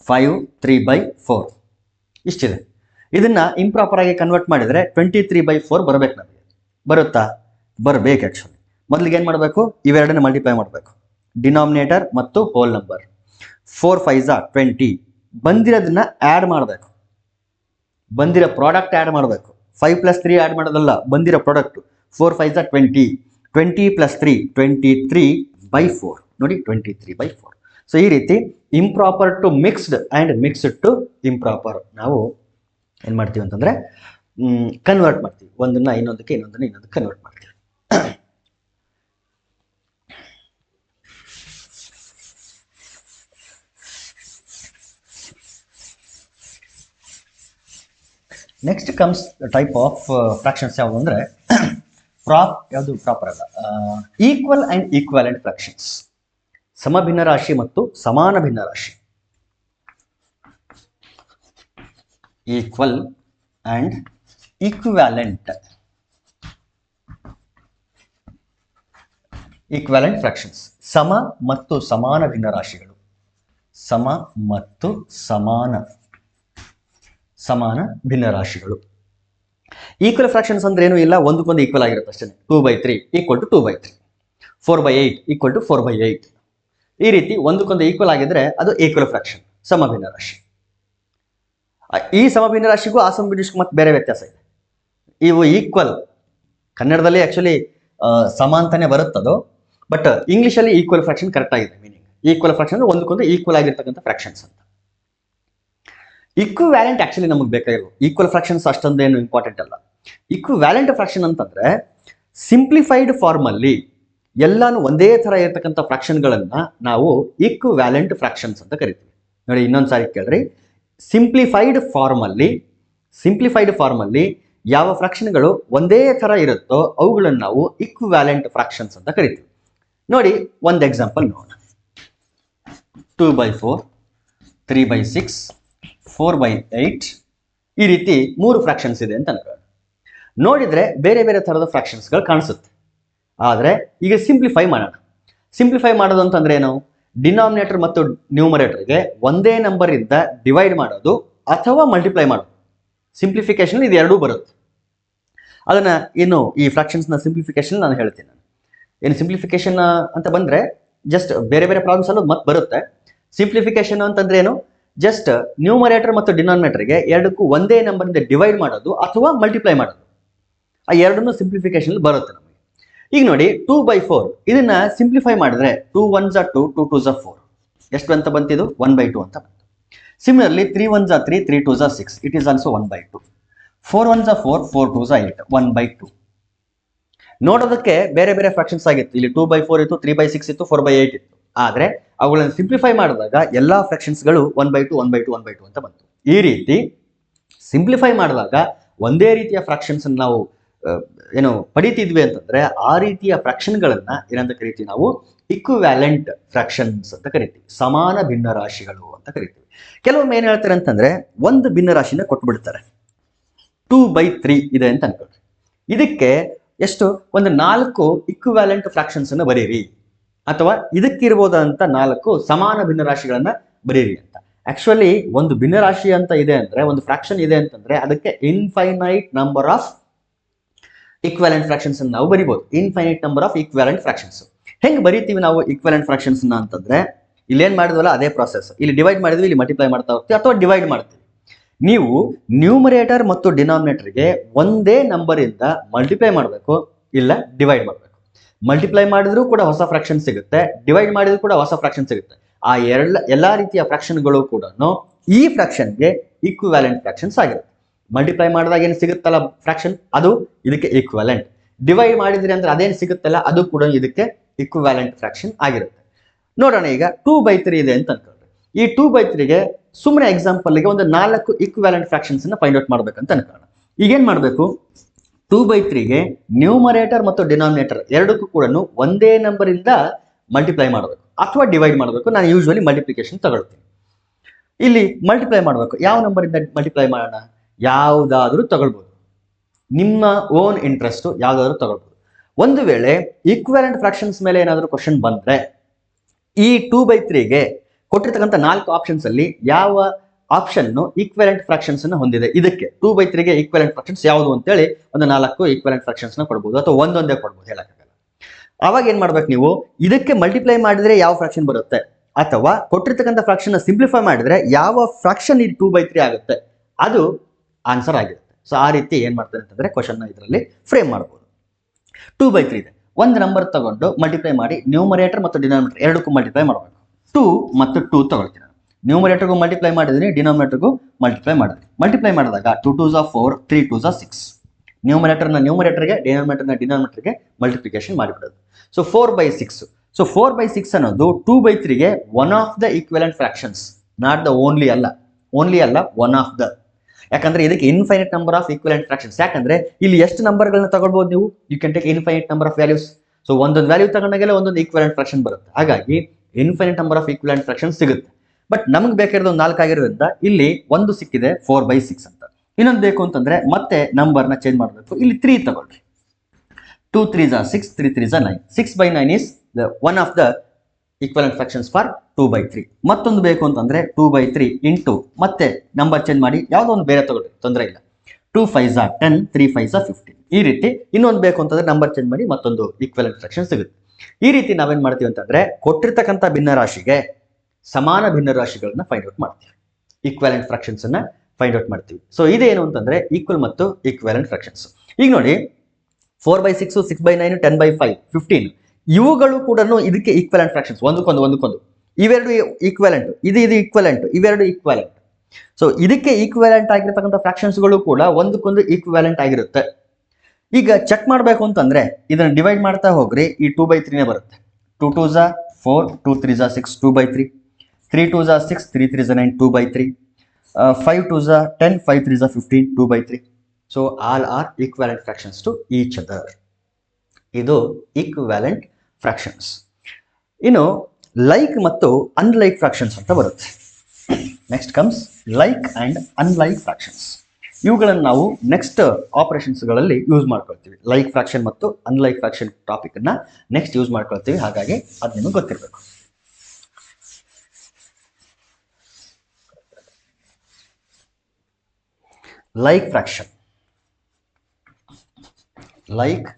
5 3/4 ಇಷ್ಟಿದೆ. ಇದನ್ನ ಇಂಪ್ರಾಪರ್ ಆಗಿ ಕನ್ವರ್ಟ್ ಮಾಡಿದ್ರೆ 23/4 ಬರಬೇಕು ನಮಗೆ. ಬರುತ್ತಾ? ಬರಬೇಕು. ಆಕ್ಚುಲಿ ಮೊದಲಿಗೆ ಏನು ಮಾಡಬೇಕು? ಇವೆರಡನ್ನ ಮಲ್ಟಿಪ್ಲೈ ಮಾಡಬೇಕು, ಡಿನಾಮಿನೇಟರ್ ಮತ್ತು ಹೋಲ್ ನಂಬರ್. 4 5s 20. ಬಂದಿರೋದನ್ನ ಆ್ಯಡ್ ಮಾಡಬೇಕು, ಬಂದಿರೋ ಪ್ರಾಡಕ್ಟ್ ಆ್ಯಡ್ ಮಾಡಬೇಕು. 5 + 3 ಆ್ಯಡ್ ಮಾಡೋದಲ್ಲ, ಬಂದಿರೋ ಪ್ರಾಡಕ್ಟ್. 4 5s 20, 20 + 3 23/4. ನೋಡಿ 23/4. ಸೊ ಈ ರೀತಿ improper to mixed and mixed to improper ನಾವು ಏನು ಮಾಡ್ತೀವಿ ಅಂತಂದರೆ ಕನ್ವರ್ಟ್ ಮಾಡ್ತೀವಿ. ಒಂದನ್ನ ಇನ್ನೊಂದಕ್ಕೆ, ಇನ್ನೊಂದಕ್ಕೆ ಕನ್ವರ್ಟ್ ಮಾಡ್ತೀವಿ. Next comes the type of fractions ಯಾವುದು ಅಂದರೆ ಯಾವುದು ಪ್ರಾಪರ್ ಅಲ್ಲ, ಈಕ್ವಲ್ ಅಂಡ್ ಈಕ್ವಾಲೆಂಟ್ ಫ್ರಾಕ್ಷನ್ಸ್, ಸಮಭಿನ್ನ ರಾಶಿ ಮತ್ತು ಸಮಾನ ಭಿನ್ನ ರಾಶಿ. ಈಕ್ವಲ್ ಅಂಡ್ ಈಕ್ವಾಲೆಂಟ್ ಫ್ರಾಕ್ಷನ್ಸ್, ಸಮ ಮತ್ತು ಸಮಾನ ಭಿನ್ನ ರಾಶಿಗಳು, ಸಮ ಮತ್ತು ಸಮಾನ ಭಿನ್ನ ರಾಶಿಗಳು. ಈಕ್ವಲ್ ಫ್ರಾಕ್ಷನ್ಸ್ ಅಂದ್ರೆ ಏನು ಇಲ್ಲ, ಒಂದಕ್ಕೊಂದು ಈಕ್ವಲ್ ಆಗಿರುತ್ತೆ ಅಷ್ಟೇ. 2/3 ಈಕ್ವಲ್ ಟು 2/3, 4/8 ಈಕ್ವಲ್ ಟು 4/8. ಈ ರೀತಿ ಒಂದಕ್ಕೊಂದು ಈಕ್ವಲ್ ಆಗಿದ್ರೆ ಅದು ಈಕ್ವಲ್ ಫ್ರಾಕ್ಷನ್, ಸಮಭಿನ್ನ ರಾಶಿ. ಈ ಸಮಭಿನ್ನ ರಾಶಿಗೂ ಆ ಸಮಭಿನ್ನ ರಾಶಿಗೂ ಮತ್ತೆ ಬೇರೆ ವ್ಯತ್ಯಾಸ ಇದೆ. ಇವು ಈಕ್ವಲ್, ಕನ್ನಡದಲ್ಲಿ ಆಕ್ಚುಲಿ ಸಮ ಅಂತಾನೆ ಬರುತ್ತದು, ಬಟ್ ಇಂಗ್ಲಿಷಲ್ಲಿ ಈಕ್ವಲ್ ಫ್ರಾಕ್ಷನ್ ಕರೆಕ್ಟ್ ಆಗಿದೆ ಮೀನಿಂಗ್. ಈಕ್ವಲ್ ಫ್ರಾಕ್ಷನ್ ಅಂದ್ರೆ ಒಂದಕ್ಕೊಂದು ಈಕ್ವಲ್ ಆಗಿರ್ತಕ್ಕಂಥ ಫ್ರಾಕ್ಷನ್ಸ್ ಅಂತ. ಇಕ್ವಿವ್ಯಾಲೆಂಟ್ ಆಕ್ಚುಲಿ ನಮಗೆ ಬೇಕಾಗಿರೋ, ಈಕ್ವಲ್ ಫ್ರಾಕ್ಷನ್ಸ್ ಅಷ್ಟೊಂದೇನು ಇಂಪಾರ್ಟೆಂಟ್ ಅಲ್ಲ. ಇಕ್ವಿವ್ಯಾಲೆಂಟ್ ಫ್ರಾಕ್ಷನ್ ಅಂತಂದ್ರೆ ಸಿಂಪ್ಲಿಫೈಡ್ ಫಾರ್ಮ್ ಅಲ್ಲಿ ಎಲ್ಲಾನು ಒಂದೇ ತರ ಇರತಕ್ಕಂಥ ಫ್ರಾಕ್ಷನ್ಗಳನ್ನ ನಾವು ಇಕ್ವಿವ್ಯಾಲೆಂಟ್ ಫ್ರಾಕ್ಷನ್ಸ್ ಅಂತ ಕರಿತೀವಿ. ನೋಡಿ ಇನ್ನೊಂದ್ಸಾರಿ ಕೇಳ್ರಿ, ಸಿಂಪ್ಲಿಫೈಡ್ ಫಾರ್ಮ್ ಅಲ್ಲಿ ಯಾವ ಫ್ರಾಕ್ಷನ್ಗಳು ಒಂದೇ ತರ ಇರುತ್ತೋ ಅವುಗಳನ್ನು ನಾವು ಇಕ್ವಿವ್ಯಾಲೆಂಟ್ ಫ್ರಾಕ್ಷನ್ಸ್ ಅಂತ ಕರಿತೀವಿ. ನೋಡಿ ಒಂದು ಎಕ್ಸಾಂಪಲ್ ನೋಡೋಣ. 2/4, 3/6, 4/8 ಈ ರೀತಿ 3 ಫ್ರಾಕ್ಷನ್ಸ್ ಇದೆ ಅಂತ ಅನ್ಕೊಳ್ಳೋಣ. ನೋಡಿದ್ರೆ ಬೇರೆ ಬೇರೆ ತರದ ಫ್ರಾಕ್ಷನ್ಸ್ಗಳು ಕಾಣಿಸುತ್ತೆ. ಆದರೆ ಈಗ ಸಿಂಪ್ಲಿಫೈ ಮಾಡೋಣ. ಸಿಂಪ್ಲಿಫೈ ಮಾಡೋದು ಅಂತಂದ್ರೆ ಏನು, ಡಿನಾಮಿನೇಟರ್ ಮತ್ತು ನ್ಯೂಮರೇಟರ್ಗೆ ಒಂದೇ ನಂಬರ್ ಇಂದ ಡಿವೈಡ್ ಮಾಡೋದು ಅಥವಾ ಮಲ್ಟಿಪ್ಲೈ ಮಾಡೋದು. ಸಿಂಪ್ಲಿಫಿಕೇಶನ್ ಇದು ಎರಡೂ ಬರುತ್ತೆ. ಅದನ್ನ ಇನ್ನು ಈ ಫ್ರಾಕ್ಷನ್ಸ್ ನ ಸಿಂಪ್ಲಿಫಿಕೇಶನ್ ನಾನು ಹೇಳ್ತೀನಿ. ಏನು ಸಿಂಪ್ಲಿಫಿಕೇಶನ್ ಅಂತ ಬಂದ್ರೆ ಜಸ್ಟ್ ಬೇರೆ ಬೇರೆ ಪ್ರಾಬ್ಲಮ್ಸ್ ಅಲ್ಲೂ ಮತ್ತೆ ಬರುತ್ತೆ. ಸಿಂಪ್ಲಿಫಿಕೇಶನ್ ಅಂತಂದ್ರೆ ಏನು, ಜಸ್ಟ್ ನ್ಯೂಮರೇಟರ್ ಮತ್ತು ಡಿನಾಮಿನೇಟರ್ಗೆ ಎರಡಕ್ಕೂ ಒಂದೇ ನಂಬರ್ ಇಂದ ಡಿವೈಡ್ ಮಾಡೋದು ಅಥವಾ ಮಲ್ಟಿಪ್ಲೈ ಮಾಡೋದು. ಆ ಎರಡನ್ನೂ ಸಿಂಪ್ಲಿಫಿಕೇಶನ್ ಬರುತ್ತೆ ನಮಗೆ. ಈಗ ನೋಡಿ 2/4 ಇದನ್ನ ಸಿಂಪ್ಲಿಫೈ ಮಾಡಿದ್ರೆ 2 1s are 2, 2 2s are 4 ಎಷ್ಟು ಅಂತ ಬಂತಿದ್ದು 1/2 ಅಂತ ಬಂತು. Similarly 3 1s are 3, 3 2s are 6, it is also 1/2. 4 1s are 4, 4 2s are 8, 1/2. ನೋಡೋದಕ್ಕೆ ಬೇರೆ ಬೇರೆ ಫ್ರಾಕ್ಷನ್ಸ್ ಆಗಿತ್ತು. ಇಲ್ಲಿ 2/4 ಇತ್ತು, 3/6 ಇತ್ತು, 4/8 ಇತ್ತು. ಆದ್ರೆ ಅವುಗಳನ್ನು ಸಿಂಪ್ಲಿಫೈ ಮಾಡಿದಾಗ ಎಲ್ಲಾ ಫ್ರಾಕ್ಷನ್ಸ್ಗಳು 1/2 1/2 1/2 ಅಂತ ಬಂತು. ಈ ರೀತಿ ಸಿಂಪ್ಲಿಫೈ ಮಾಡಿದಾಗ ಒಂದೇ ರೀತಿಯ ಫ್ರಾಕ್ಷನ್ಸ್ ನಾವು ಏನು ಪಡಿತಿದ್ವಿ ಅಂತಂದ್ರೆ ಆ ರೀತಿಯ ಫ್ರಾಕ್ಷನ್ಗಳನ್ನ ಏನಂತ ಕರಿತೀವಿ ನಾವು, ಇಕ್ವಿವ್ಯಾಲೆಂಟ್ ಫ್ರಾಕ್ಷನ್ಸ್ ಅಂತ ಕರಿತೀವಿ, ಸಮಾನ ಭಿನ್ನ ರಾಶಿಗಳು ಅಂತ ಕರಿತೀವಿ. ಕೆಲವೊಮ್ಮೆ ಏನ್ ಹೇಳ್ತಾರೆ ಅಂತಂದ್ರೆ ಒಂದು ಭಿನ್ನ ರಾಶಿನ ಕೊಟ್ಬಿಡ್ತಾರೆ, 2/3 ಇದೆ ಅಂತ ಅನ್ಕೊಳ್ರಿ. ಇದಕ್ಕೆ ಎಷ್ಟು ಒಂದು 4 ಇಕ್ವಿವ್ಯಾಲೆಂಟ್ ಫ್ರಾಕ್ಷನ್ಸ್ ಅನ್ನು ಬರೀರಿ, ಅಥವಾ ಇದಕ್ಕಿರ್ಬೋದಂತ 4 ಸಮಾನ ಭಿನ್ನ ರಾಶಿಗಳನ್ನ ಬರೀರಿ ಅಂತ. ಆಕ್ಚುಲಿ ಒಂದು ಭಿನ್ನ ರಾಶಿ ಅಂತ ಇದೆ ಅಂದ್ರೆ, ಒಂದು ಫ್ರಾಕ್ಷನ್ ಇದೆ ಅಂತಂದ್ರೆ ಅದಕ್ಕೆ infinite number of equivalent fractions ನಾವು ಬರಿಬಹುದು. Infinite number of equivalent fractions ಹೆಂಗ್ ಬರೀತೀವಿ ನಾವು ಈಕ್ವಾಲೆಂಟ್ ಫ್ರಾಕ್ಷನ್ಸ್ ಅಂತಂದ್ರೆ, ಇಲ್ಲಿ ಏನ್ ಮಾಡಿದ್ವಲ್ಲ ಅದೇ ಪ್ರಾಸೆಸ್. ಇಲ್ಲಿ ಡಿವೈಡ್ ಮಾಡಿದ್ವಿ, ಇಲ್ಲಿ ಮಲ್ಟಿಪ್ಲೈ ಮಾಡ್ತಾ ಹೋಗ್ತೀವಿ ಅಥವಾ ಡಿವೈಡ್ ಮಾಡ್ತೀವಿ. ನೀವು ನ್ಯೂಮರೇಟರ್ ಮತ್ತು ಡಿನಾಮಿನೇಟರ್ಗೆ ಒಂದೇ ನಂಬರ್ ಇಂದ ಮಲ್ಟಿಪ್ಲೈ ಮಾಡಬೇಕು, ಇಲ್ಲ ಡಿವೈಡ್ ಮಾಡಬೇಕು. ಮಲ್ಟಿಪ್ಲೈ ಮಾಡಿದ್ರು ಕೂಡ ಹೊಸ ಫ್ರಾಕ್ಷನ್ ಸಿಗುತ್ತೆ, ಡಿವೈಡ್ ಮಾಡಿದ್ರು ಕೂಡ ಹೊಸ ಫ್ರಾಕ್ಷನ್ ಸಿಗುತ್ತೆ. ಆ ಎಲ್ಲಾ ರೀತಿಯ ಫ್ರಾಕ್ಷನ್ಗಳು ಕೂಡ ಈ ಫ್ರಾಕ್ಷನ್ಗೆ ಈಕ್ವಿವ್ಯಾಲೆಂಟ್ ಫ್ರಾಕ್ಷನ್ಸ್ ಆಗಿರುತ್ತೆ. ಮಲ್ಟಿಪ್ಲೈ ಮಾಡಿದಾಗ ಏನು ಸಿಗುತ್ತಲ್ಲ ಫ್ರಾಕ್ಷನ್, ಅದು ಇದಕ್ಕೆ ಈಕ್ವಿವ್ಯಾಲೆಂಟ್. ಡಿವೈಡ್ ಮಾಡಿದ್ರಿ ಅಂದ್ರೆ ಅದೇನು ಸಿಗುತ್ತಲ್ಲ ಅದು ಕೂಡ ಇದಕ್ಕೆ ಈಕ್ವಿವ್ಯಾಲೆಂಟ್ ಫ್ರಾಕ್ಷನ್ ಆಗಿರುತ್ತೆ. ನೋಡೋಣ, ಈಗ 2/3 ಇದೆ ಅಂತ ಅನ್ಕೊಂಡ್ರೆ, ಈ 2/3ಗೆ ಸುಮ್ಮನೆ ಎಕ್ಸಾಂಪಲ್ಗೆ ಒಂದು 4 ಈಕ್ವಿವ್ಯಾಲೆಂಟ್ ಫ್ರಾಕ್ಷನ್ಸ್ ಅನ್ನ ಫೈಂಡ್ ಔಟ್ ಮಾಡ್ಬೇಕಂತ ಅನ್ಕೊಳ್ಳೋಣ. ಈಗೇನ್ ಮಾಡಬೇಕು, 2/3ಗೆ ನ್ಯೂಮರೇಟರ್ ಮತ್ತು ಡಿನಾಮಿನೇಟರ್ ಎರಡಕ್ಕೂ ಕೂಡ ಒಂದೇ ನಂಬರ್ ಇಂದ ಮಲ್ಟಿಪ್ಲೈ ಮಾಡಬೇಕು ಅಥವಾ ಡಿವೈಡ್ ಮಾಡಬೇಕು. ನಾನು ಯೂಶುವಲಿ ಮಲ್ಟಿಪ್ಲಿಕೇಶನ್ ತಗೊಳ್ತೀನಿ. ಇಲ್ಲಿ ಮಲ್ಟಿಪ್ಲೈ ಮಾಡಬೇಕು, ಯಾವ ನಂಬರ್ ಇಂದ ಮಲ್ಟಿಪ್ಲೈ ಮಾಡೋಣ, ಯಾವುದಾದ್ರೂ ತಗೊಳ್ಬಹುದು, ನಿಮ್ಮ ಓನ್ ಇಂಟ್ರೆಸ್ಟ್ ಯಾವ್ದಾದ್ರು ತಗೊಳ್ಬಹುದು. ಒಂದು ವೇಳೆ ಈಕ್ವಿವ್ಯಾಲೆಂಟ್ ಫ್ರಾಕ್ಷನ್ಸ್ ಮೇಲೆ ಏನಾದರೂ ಕ್ವಶನ್ ಬಂದ್ರೆ ಈ 2/3ಗೆ ಕೊಟ್ಟಿರ್ತಕ್ಕಂಥ 4 ಆಪ್ಷನ್ಸ್ ಅಲ್ಲಿ ಯಾವ ಆಪ್ಷನ್ ಈಕ್ವಿವ್ಯಾಲೆಂಟ್ ಫ್ರಾಕ್ಷನ್ಸ್ ಅನ್ನು ಹೊಂದಿದೆ, ಇದಕ್ಕೆ 2/3ಗೆ ಈಕ್ವಿವ್ಯಾಲೆಂಟ್ ಫ್ರಾಕ್ಷನ್ಸ್ ಯಾವುದು ಅಂತೇಳಿ ಒಂದು 4 ಈಕ್ವಿವ್ಯಾಲೆಂಟ್ ಫ್ರಾಕ್ಷನ್ಸ್ ನ ಕೊಡಬಹುದು ಅಥವಾ ಒಂದೊಂದೇ ಕೊಡಬಹುದು, ಹೇಳಕ್ಕಾಗಲ್ಲ. ಅವಾಗ ಏನ್ ಮಾಡ್ಬೇಕು ನೀವು, ಇದಕ್ಕೆ ಮಲ್ಟಿಪ್ಲೈ ಮಾಡಿದ್ರೆ ಯಾವ ಫ್ರಾಕ್ಷನ್ ಬರುತ್ತೆ ಅಥವಾ ಕೊಟ್ಟಿರ್ತಕ್ಕಂಥ ಫ್ರಾಕ್ಷನ್ ಸಿಂಪ್ಲಿಫೈ ಮಾಡಿದ್ರೆ ಯಾವ ಫ್ರಾಕ್ಷನ್ ಈ 2/3 ಆಗುತ್ತೆ ಅದು ಆನ್ಸರ್ ಆಗಿರುತ್ತೆ. ಸೊ ಆ ರೀತಿ ಏನ್ ಮಾಡ್ತಾರೆ ಅಂತಂದ್ರೆ ಕ್ವಶನ್ ಇದರಲ್ಲಿ ಫ್ರೇಮ್ ಮಾಡಬಹುದು. 2/3 ಇದೆ, ಒಂದು ನಂಬರ್ ತಗೊಂಡು ಮಲ್ಟಿಪ್ಲೈ ಮಾಡಿ ನ್ಯೂಮರೇಟರ್ ಮತ್ತು ಡಿನಾಮಿನೇಟರ್ ಎರಡಕ್ಕೂ ಮಲ್ಟಿಪ್ಲೈ ಮಾಡಬೇಕು. 2 ಮತ್ತು 2 ತಗೊಳ್ತೀನಿ, ನ್ಯೂಮರೇಟರ್ಗೂ ಮಲ್ಟಿಪ್ಲೈ ಮಾಡಿದ್ದೀನಿ, ಡಿನಾಮಿನೇಟರ್ಗೂ ಮಲ್ಟಿಪ್ಲೈ ಮಾಡಿದ್ರಿ. ಮಲ್ಟಿಪ್ಲೈ ಮಾಡಿದಾಗ 2 2s are 4, 3 2s are 6. ನ್ಯೂಮರೇಟರ್ನ ನ್ಯೂಮರೇಟರ್ಗೆ, ಡಿನಾಮಿನೇಟರ್ಗೆ ಮಲ್ಟಿಪ್ಲಿಕೇಶನ್ ಮಾಡಿಬಿಡೋದು. ಸೊ 4/6. ಸೊ 4/6 ಅನ್ನೋದು 2/3ಗೆ one of the equivalent fractions, not the only ಅಲ್ಲ, ಒನ್ ಆಫ್ ದ. ಯಾಕಂದ್ರೆ ಇದಕ್ಕೆ infinite number of equivalent fractions. ಯಾಕಂದ್ರೆ ಇಲ್ಲಿ ಎಷ್ಟು ನಂಬರ್ಗಳನ್ನ ತಗೊಳ್ಬಹುದು ನೀವು, you can take infinite number of values. So ಒಂದೊಂದು ವ್ಯಾಲ್ಯೂ ತಗೊಂಡಾಗೆಲ್ಲ ಒಂದೊಂದು ಈಕ್ವಲೆಂಟ್ ಫ್ರಾಕ್ಷನ್ ಬರುತ್ತೆ. ಹಾಗಾಗಿ infinite number of equivalent fraction ಸಿಗುತ್ತೆ. ಬಟ್ ನಮ್ಗೆ ಬೇಕಾಗಿರೋದು ಒಂದು 4 ಆಗಿರೋದ್ರಿಂದ ಇಲ್ಲಿ ಒಂದು ಸಿಕ್ಕಿದೆ 4/6 ಅಂತ. ಇನ್ನೊಂದು ಬೇಕು ಅಂತಂದ್ರೆ ಮತ್ತೆ ನಂಬರ್ನ ಚೇಂಜ್ ಮಾಡಬೇಕು. ಇಲ್ಲಿ 3 ತಗೊಳ್ರಿ. 2 3s are 6, 3 3s are 9. 6/9 is the one of the equivalent fractions for 2/3. ಮತ್ತೊಂದು ಬೇಕು ಅಂತಂದ್ರೆ 2/3 ಇಂಟು ಮತ್ತೆ ನಂಬರ್ ಚೇಂಜ್ ಮಾಡಿ ಯಾವುದೋ ಒಂದು ಬೇರೆ ತಗೊಳ್ರಿ, ತೊಂದರೆ ಇಲ್ಲ. 2 5s are 10, 3 5s are 15. ಈ ರೀತಿ ಇನ್ನೊಂದು ಬೇಕು ಅಂತಂದ್ರೆ ನಂಬರ್ ಚೇಂಜ್ ಮಾಡಿ ಮತ್ತೊಂದು ಈಕ್ವಲೆಂಟ್ ಫ್ರಾಕ್ಷನ್ ಸಿಗುತ್ತೆ. ಈ ರೀತಿ ನಾವೇನ್ ಮಾಡ್ತೀವಿ ಅಂತಂದ್ರೆ ಕೊಟ್ಟಿರ್ತಕ್ಕಂಥ ಭಿನ್ನರಾಶಿಗೆ ಸಮಾನ ಭಿನ್ನರಾಶಿಗಳನ್ನ ಫೈಂಡ್ ಔಟ್ ಮಾಡ್ತೀವಿ, ಈಕ್ವಲೆಂಟ್ ಫ್ರಾಕ್ಷನ್ಸ್ ಅನ್ನ ಫೈಂಡ್ ಔಟ್ ಮಾಡ್ತೀವಿ. ಸೊ ಇದೇನು ಅಂತಂದ್ರೆ ಈಕ್ವಲ್ ಮತ್ತು ಈಕ್ವಲೆಂಟ್ ಫ್ರಾಕ್ಷನ್ಸ್. ಈಗ ನೋಡಿ 4/6, 6/9, 10/5, 15 ಇವುಗಳು ಕೂಡ ಇದಕ್ಕೆ ಈಕ್ವಲೆಂಟ್ ಫ್ರಾಕ್ಷನ್ಸ್. ಒಂದಕ್ಕೊಂದು ಇವೆರಡು ಈಕ್ವಲೆಂಟ್, ಇದು ಈಕ್ವಲೆಂಟ್, ಇವೆರಡು ಈಕ್ವಲೆಂಟ್. ಸೊ ಇದಕ್ಕೆ ಈಕ್ವಲೆಂಟ್ ಆಗಿರ್ತಕ್ಕಂಥ ಫ್ರಾಕ್ಷನ್ಸ್ಗಳು ಕೂಡ ಒಂದಕ್ಕೊಂದು ಈಕ್ವಲೆಂಟ್ ಆಗಿರುತ್ತೆ. ಈಗ ಚೆಕ್ ಮಾಡಬೇಕು ಅಂತಂದ್ರೆ ಇದನ್ನ ಡಿವೈಡ್ ಮಾಡ್ತಾ ಹೋಗ್ರಿ, ಈ 2/3 ಬರುತ್ತೆ. 2 2s are 4, 2 3s are 6, 2/3. 3 2s are 6, 3 3s are 9, 2/3. 5 2s are 10, 5 3s are 15, 2/3. So all are equivalent fractions to each other. ಇದು equivalent fractions. ಇನ್ನು ಲೈಕ್ ಮತ್ತು ಅನ್ಲೈಕ್ ಫ್ರಾಕ್ಷನ್ಸ್ ಅಂತ ಬರುತ್ತೆ. Next comes like and unlike fractions. ಇವುಗಳನ್ನು ನಾವು next ಆಪರೇಷನ್ಸ್ಗಳಲ್ಲಿ use ಮಾಡ್ಕೊಳ್ತೀವಿ. Like fraction ಮತ್ತು unlike fraction topic ಅನ್ನ ನೆಕ್ಸ್ಟ್ ಯೂಸ್ ಮಾಡ್ಕೊಳ್ತೀವಿ. ಹಾಗಾಗಿ ಅದು ನಿಮಗೆ ಗೊತ್ತಿರಬೇಕು. Like fraction, like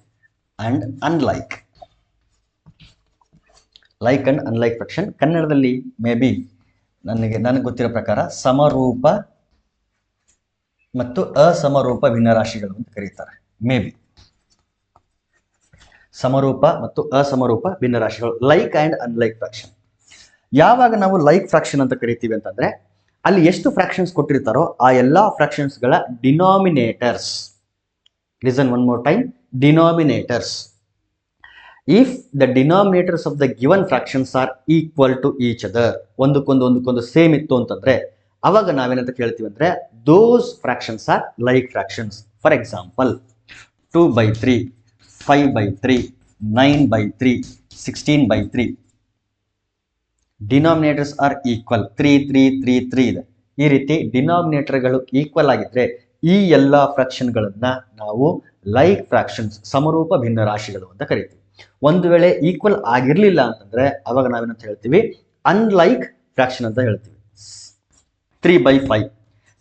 and unlike. Like and unlike fraction ಕನ್ನಡದಲ್ಲಿ ಮೇ ಬಿ ನನಗೆ ಗೊತ್ತಿರೋ ಪ್ರಕಾರ ಸಮರೂಪ ಮತ್ತು ಅಸಮರೂಪ ಭಿನ್ನರಾಶಿಗಳು ಅಂತ ಕರೀತಾರೆ. ಮೇ ಬಿ ಸಮರೂಪ ಮತ್ತು ಅಸಮರೂಪ ಭಿನ್ನರಾಶಿಗಳು, ಲೈಕ್ ಅಂಡ್ ಅನ್ಲೈಕ್ ಫ್ರಾಕ್ಷನ್. ಯಾವಾಗ ನಾವು ಲೈಕ್ ಫ್ರಾಕ್ಷನ್ ಅಂತ ಕರಿತೀವಿ ಅಂತಂದ್ರೆ ಅಲ್ಲಿ ಎಷ್ಟು ಫ್ರಾಕ್ಷನ್ಸ್ ಕೊಟ್ಟಿರ್ತಾರೋ ಆ ಎಲ್ಲಾ ಫ್ರಾಕ್ಷನ್ಸ್ಗಳ denominators, listen one more time, denominators. If the denominators of the given fractions are equal to each other, ಒಂದಕ್ಕೊಂದು ಸೇಮ್ ಇತ್ತು ಅಂತಂದ್ರೆ ಅವಾಗ ನಾವೇನಂತ ಕೇಳ್ತೀವಿ ಅಂದ್ರೆ those fractions are like fractions. For example 2/3, 5/3, 9/3, 16/3. Denominators are equal, 3 3 3 3 ಇದೆ. ಈ ರೀತಿ ಡಿನಾಮಿನೇಟರ್ಗಳು ಈಕ್ವಲ್ ಆಗಿದ್ರೆ ಈ ಎಲ್ಲಾ ಫ್ರಾಕ್ಷನ್ಗಳನ್ನ ನಾವು ಲೈಕ್ ಫ್ರಾಕ್ಷನ್ಸ್, ಸಮರೂಪ ಭಿನ್ನರಾಶಿಗಳು ಅಂತ ಕರಿತೀವಿ. ಒಂದು ವೇಳೆ ಈಕ್ವಲ್ ಆಗಿರ್ಲಿಲ್ಲ ಅಂತಂದ್ರೆ ಅವಾಗ ನಾವೇನಂತ ಹೇಳ್ತೀವಿ, ಅನ್ಲೈಕ್ ಫ್ರಾಕ್ಷನ್ ಅಂತ ಹೇಳ್ತೀವಿ. 3/5,